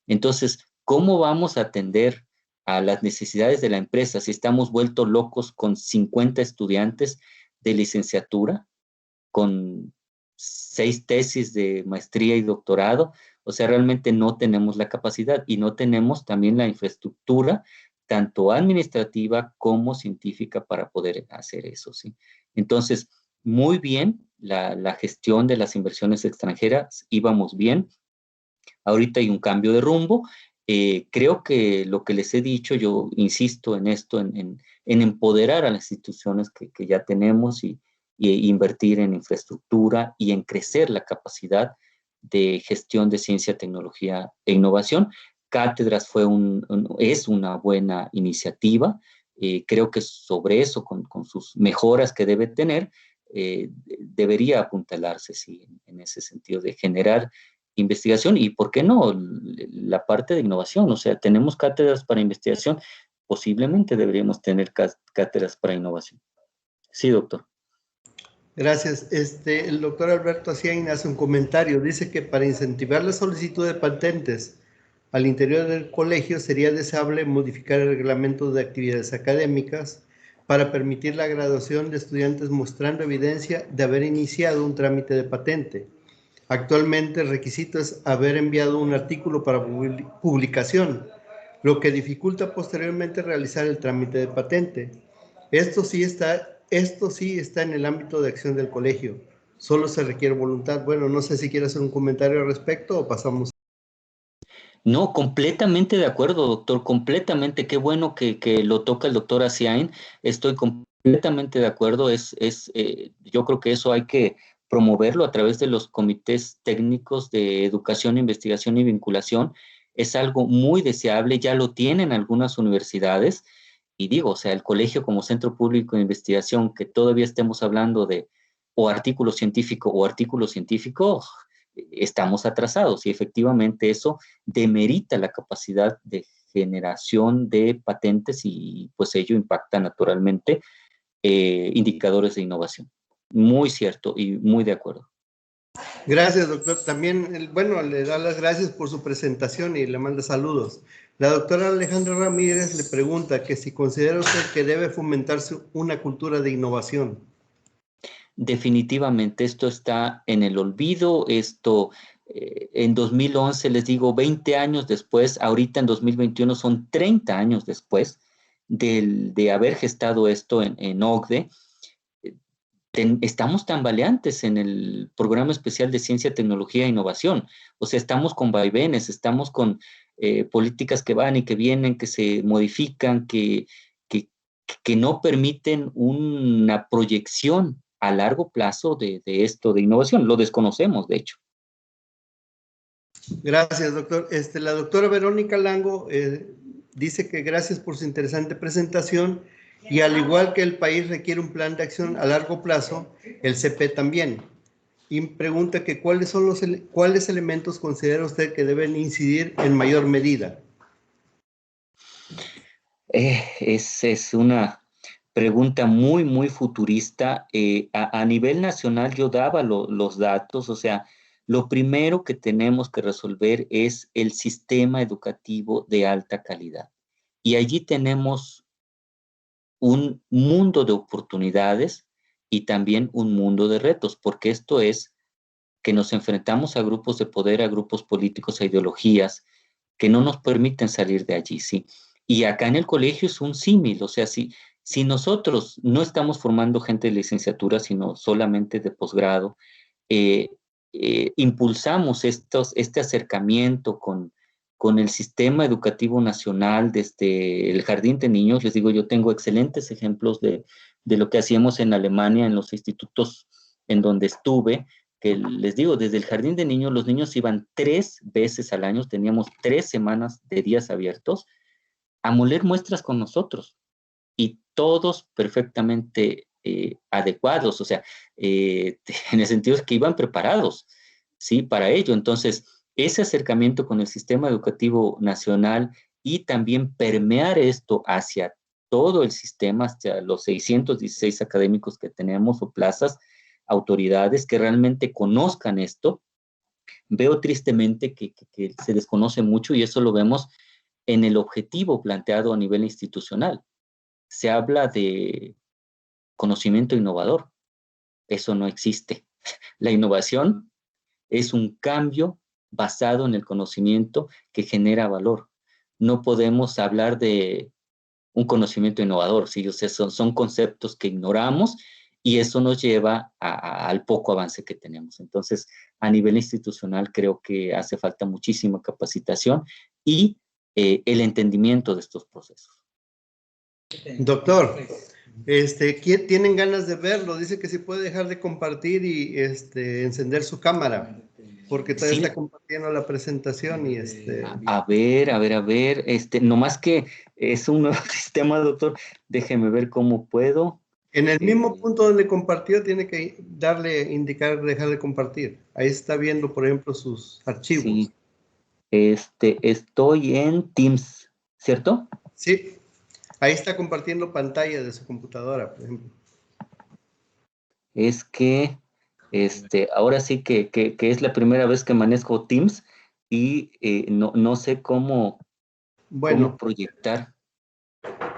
Entonces, ¿cómo vamos a atender a las necesidades de la empresa si estamos vueltos locos con 50 estudiantes de licenciatura, con 6 tesis de maestría y doctorado? O sea, realmente no tenemos la capacidad y no tenemos también la infraestructura, tanto administrativa como científica, para poder hacer eso, ¿sí? Entonces, muy bien la gestión de las inversiones extranjeras, íbamos bien. Ahorita hay un cambio de rumbo. Creo que lo que les he dicho, yo insisto en esto, en empoderar a las instituciones que ya tenemos y invertir en infraestructura y en crecer la capacidad de gestión de ciencia, tecnología e innovación. Cátedras es una buena iniciativa. Creo que sobre eso, con sus mejoras que debe tener, debería apuntalarse, sí, en ese sentido de generar investigación y, ¿por qué no?, la parte de innovación. O sea, tenemos cátedras para investigación, posiblemente deberíamos tener cátedras para innovación. Sí, doctor. Gracias. El doctor Alberto Aciain hace un comentario. Dice que para incentivar la solicitud de patentes al interior del colegio sería deseable modificar el reglamento de actividades académicas para permitir la graduación de estudiantes mostrando evidencia de haber iniciado un trámite de patente. Actualmente el requisito es haber enviado un artículo para publicación, lo que dificulta posteriormente realizar el trámite de patente. Esto sí está en el ámbito de acción del colegio. Solo se requiere voluntad. Bueno, no sé si quiere hacer un comentario al respecto o pasamos. No, completamente de acuerdo, doctor, completamente. Qué bueno que lo toca el doctor Aciain. Estoy completamente de acuerdo. Yo creo que eso hay que promoverlo a través de los comités técnicos de educación, investigación y vinculación. Es algo muy deseable, ya lo tienen algunas universidades. Y digo, o sea, el colegio como centro público de investigación, que todavía estemos hablando de o artículo científico, estamos atrasados y efectivamente eso demerita la capacidad de generación de patentes y pues ello impacta naturalmente indicadores de innovación. Muy cierto y muy de acuerdo. Gracias, doctor. También, bueno, le da las gracias por su presentación y le manda saludos. La doctora Alejandra Ramírez le pregunta que si considera usted que debe fomentarse una cultura de innovación. Definitivamente esto está en el olvido. En 2011, les digo, 20 años después, ahorita en 2021 son 30 años después de haber gestado esto en OCDE. Estamos tambaleantes en el Programa Especial de Ciencia, Tecnología e Innovación. O sea, estamos con vaivenes, estamos con políticas que van y que vienen, que se modifican, que no permiten una proyección a largo plazo de esto de innovación. Lo desconocemos, de hecho. Gracias, doctor. La doctora Verónica Lango dice que gracias por su interesante presentación y al igual que el país requiere un plan de acción a largo plazo, el CP también. Y pregunta que cuáles elementos considera usted que deben incidir en mayor medida. Es una pregunta muy, muy futurista. A nivel nacional yo daba los datos, o sea, lo primero que tenemos que resolver es el sistema educativo de alta calidad. Y allí tenemos un mundo de oportunidades y también un mundo de retos, porque esto es que nos enfrentamos a grupos de poder, a grupos políticos, a ideologías que no nos permiten salir de allí, ¿sí? Y acá en el colegio es un símil, o sea, si nosotros no estamos formando gente de licenciatura, sino solamente de posgrado, eh, impulsamos este acercamiento con el sistema educativo nacional desde el jardín de niños. Les digo, yo tengo excelentes ejemplos de lo que hacíamos en Alemania, en los institutos en donde estuve, que les digo, desde el jardín de niños, los niños iban 3 veces al año, teníamos 3 semanas de días abiertos, a moler muestras con nosotros, y todos perfectamente adecuados, o sea, en el sentido de que iban preparados, ¿sí? Para ello. Entonces, ese acercamiento con el sistema educativo nacional y también permear esto hacia todo el sistema, hacia los 616 académicos que tenemos o plazas, autoridades que realmente conozcan esto. Veo tristemente que se desconoce mucho, y eso lo vemos en el objetivo planteado a nivel institucional. Se habla de conocimiento innovador. Eso no existe. La innovación es un cambio basado en el conocimiento que genera valor. No podemos hablar de un conocimiento innovador, ¿sí? O sea, son conceptos que ignoramos, y eso nos lleva al poco avance que tenemos. Entonces, a nivel institucional creo que hace falta muchísima capacitación y el entendimiento de estos procesos. Doctor, ¿tienen ganas de verlo? Dice que si puede dejar de compartir y encender su cámara, porque todavía Sí. está compartiendo la presentación y A ver, nomás que es un nuevo sistema, doctor. Déjeme ver cómo puedo. En el mismo punto donde compartió, tiene que indicar dejar de compartir. Ahí está viendo, por ejemplo, sus archivos. Sí, estoy en Teams, ¿cierto? Sí, ahí está compartiendo pantalla de su computadora, por ejemplo. Es que, ahora sí que es la primera vez que manejo Teams, y no sé cómo Bueno, proyectar.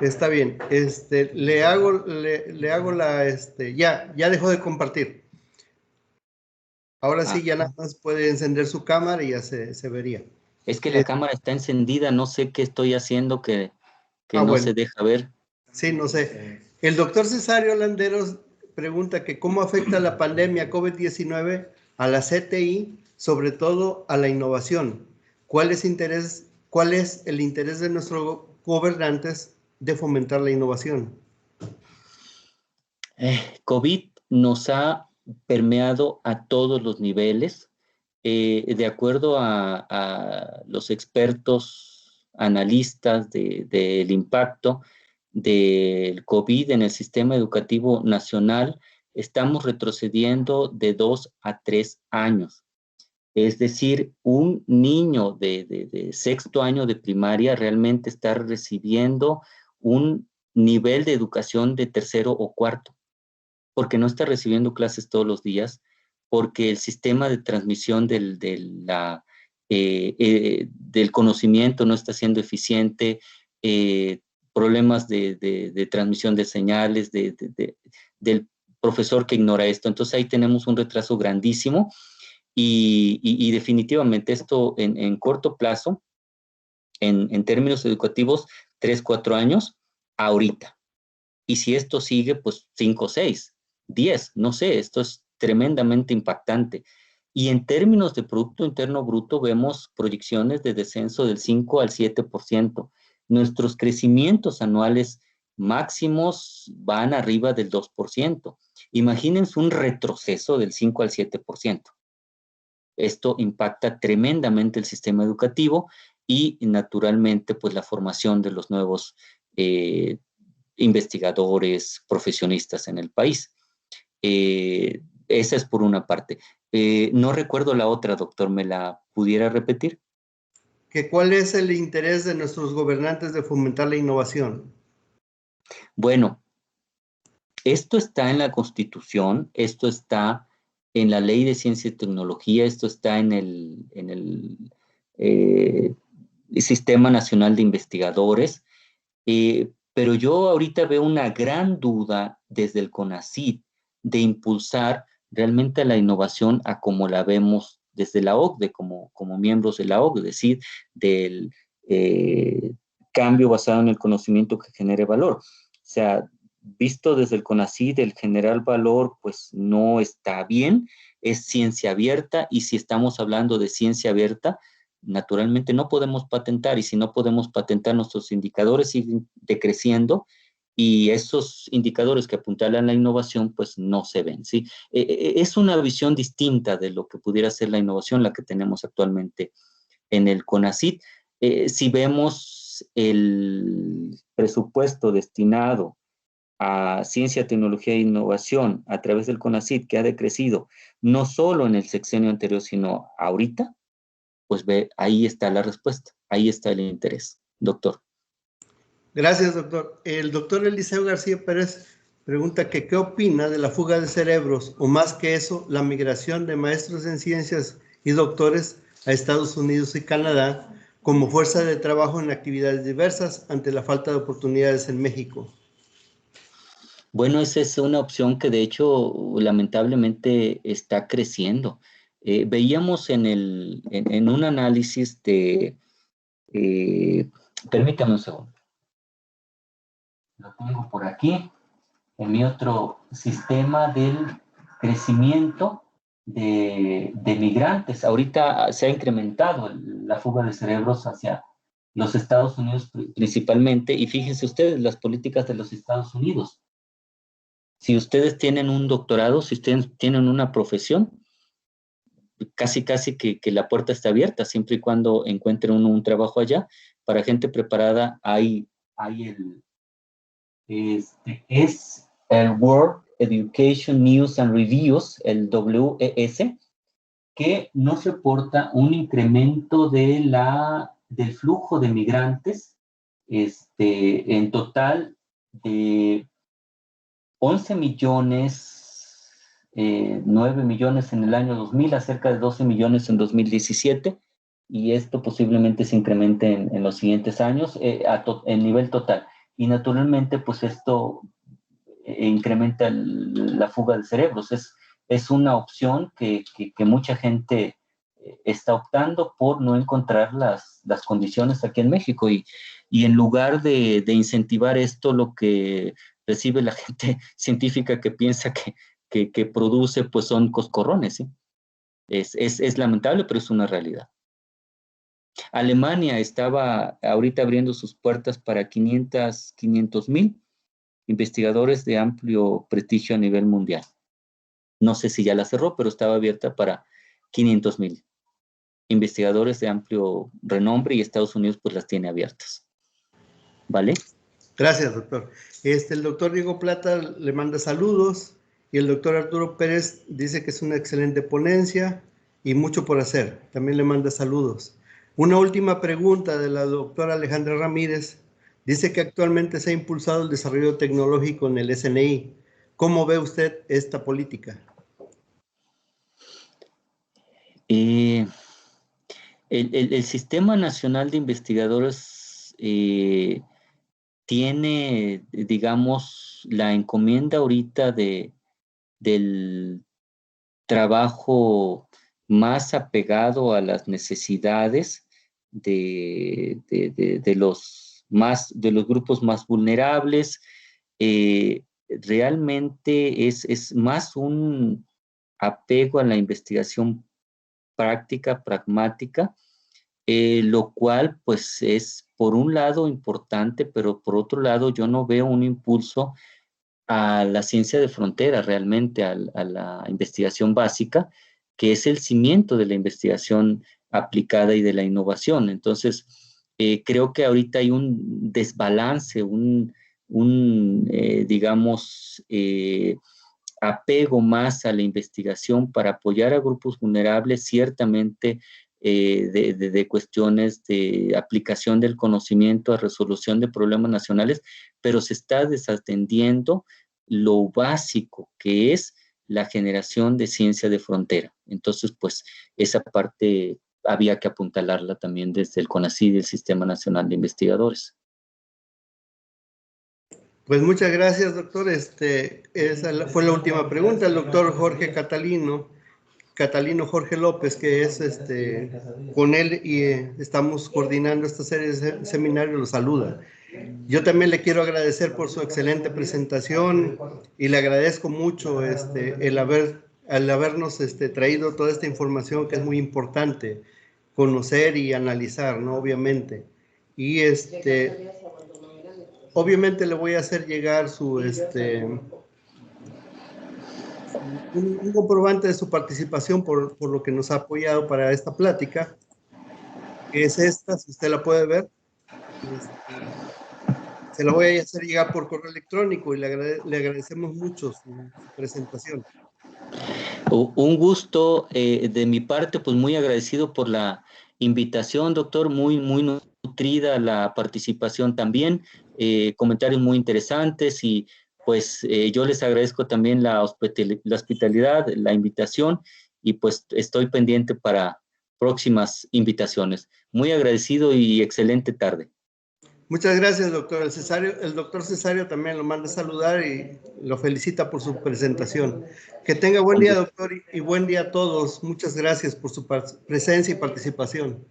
está bien. Le hago ya dejó de compartir. Ahora sí, ya nada más puede encender su cámara y ya se vería. Es que la cámara está encendida, no sé qué estoy haciendo que no Bueno, se deja ver. sí, no sé. El doctor Cesario Landeros pregunta que cómo afecta la pandemia COVID-19 a la CTI, sobre todo a la innovación. ¿Cuál es el interés de nuestros gobernantes de fomentar la innovación? COVID nos ha permeado a todos los niveles. De acuerdo a los expertos analistas del impacto del COVID en el sistema educativo nacional, estamos retrocediendo de 2 a 3 años. Es decir, un niño de sexto año de primaria realmente está recibiendo un nivel de educación de tercero o cuarto, porque no está recibiendo clases todos los días, porque el sistema de transmisión del conocimiento no está siendo eficiente, problemas de transmisión de señales, del profesor que ignora esto. Entonces ahí tenemos un retraso grandísimo, y definitivamente esto en corto plazo, en términos educativos, 3, 4 años, ahorita. Y si esto sigue, pues 5, 6, 10, no sé, esto es tremendamente impactante. Y en términos de Producto Interno Bruto, vemos proyecciones de descenso del 5 al 7%. Nuestros crecimientos anuales máximos van arriba del 2%. Imagínense un retroceso del 5 al 7%. Esto impacta tremendamente el sistema educativo y, naturalmente, pues la formación de los nuevos investigadores, profesionistas en el país. esa es por una parte. No recuerdo la otra, doctor, ¿me la pudiera repetir? ¿Cuál es el interés de nuestros gobernantes de fomentar la innovación? Bueno, esto está en la Constitución, esto está en la Ley de Ciencia y Tecnología, esto está en el Sistema Nacional de Investigadores, pero yo ahorita veo una gran duda desde el CONACYT de impulsar realmente la innovación a como la vemos desde la OCDE, como miembros de la OCDE, es decir, del cambio basado en el conocimiento que genere valor. O sea, visto desde el CONACYT, el generar valor, pues no está bien, es ciencia abierta, y si estamos hablando de ciencia abierta, naturalmente no podemos patentar, y si no podemos patentar, nuestros indicadores siguen decreciendo, y esos indicadores que apuntalan la innovación, pues no se ven, ¿sí? Es una visión distinta de lo que pudiera ser la innovación, la que tenemos actualmente en el CONACYT. Si vemos el presupuesto destinado a ciencia, tecnología e innovación a través del CONACYT, que ha decrecido no solo en el sexenio anterior, sino ahorita, pues ve, ahí está la respuesta, ahí está el interés, doctor. Gracias, doctor. El doctor Eliseo García Pérez pregunta que qué opina de la fuga de cerebros, o más que eso, la migración de maestros en ciencias y doctores a Estados Unidos y Canadá como fuerza de trabajo en actividades diversas ante la falta de oportunidades en México. Bueno, esa es una opción que de hecho lamentablemente está creciendo. Veíamos en un análisis de, eh, permítame un segundo, lo tengo por aquí, en mi otro sistema del crecimiento de migrantes. Ahorita se ha incrementado la fuga de cerebros hacia los Estados Unidos principalmente, y fíjense ustedes las políticas de los Estados Unidos. Si ustedes tienen un doctorado, si ustedes tienen una profesión, casi que la puerta está abierta, siempre y cuando encuentren un trabajo allá. Para gente preparada es el World Education News and Reviews, el WES, que nos reporta un incremento del flujo de migrantes, en total de 11 millones, 9 millones en el año 2000, a cerca de 12 millones en 2017, y esto posiblemente se incremente en los siguientes años en nivel total. Y naturalmente, pues esto incrementa la fuga de cerebros. Es una opción que mucha gente está optando por no encontrar las condiciones aquí en México, y en lugar de incentivar esto, lo que recibe la gente científica que piensa que produce, pues son coscorrones, ¿sí? Es lamentable, pero es una realidad. Alemania estaba ahorita abriendo sus puertas para 500,000 investigadores de amplio prestigio a nivel mundial. No sé si ya la cerró, pero estaba abierta para 500,000 investigadores de amplio renombre, y Estados Unidos pues las tiene abiertas. ¿Vale? Gracias, doctor. El doctor Diego Plata le manda saludos, y el doctor Arturo Pérez dice que es una excelente ponencia y mucho por hacer. También le manda saludos. Una última pregunta de la doctora Alejandra Ramírez. Dice que actualmente se ha impulsado el desarrollo tecnológico en el SNI. ¿Cómo ve usted esta política? Eh, el Sistema Nacional de Investigadores tiene, digamos, la encomienda ahorita del trabajo más apegado a las necesidades de los grupos más vulnerables. Realmente es más un apego a la investigación práctica, pragmática, lo cual pues es por un lado importante, pero por otro lado yo no veo un impulso a la ciencia de frontera, realmente a la investigación básica, que es el cimiento de la investigación aplicada y de la innovación. Entonces, creo que ahorita hay un desbalance, digamos, apego más a la investigación para apoyar a grupos vulnerables, ciertamente de cuestiones de aplicación del conocimiento a resolución de problemas nacionales, pero se está desatendiendo lo básico que es la generación de ciencia de frontera. Entonces, pues, esa parte había que apuntalarla también desde el CONACYT y el Sistema Nacional de Investigadores. Pues muchas gracias, doctor. Esa fue la última pregunta. El doctor Jorge Catalino Jorge López, que es con él y estamos coordinando esta serie de seminarios, lo saluda. Yo también le quiero agradecer por su excelente presentación y le agradezco mucho el habernos traído toda esta información que es muy importante conocer y analizar, ¿no? Obviamente. Y obviamente le voy a hacer llegar un comprobante de su participación por lo que nos ha apoyado para esta plática, que es esta, si usted la puede ver. Se la voy a hacer llegar por correo electrónico y le agradecemos mucho su presentación. Un gusto de mi parte, pues muy agradecido por la invitación, doctor, muy nutrida la participación también, comentarios muy interesantes y pues yo les agradezco también la hospitalidad, la invitación y pues estoy pendiente para próximas invitaciones. Muy agradecido y excelente tarde. Muchas gracias, doctor. El doctor Cesario también lo manda a saludar y lo felicita por su presentación. Que tenga buen día, doctor, y buen día a todos. Muchas gracias por su presencia y participación.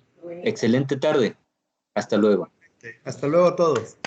Excelente tarde. Hasta luego. Hasta luego a todos.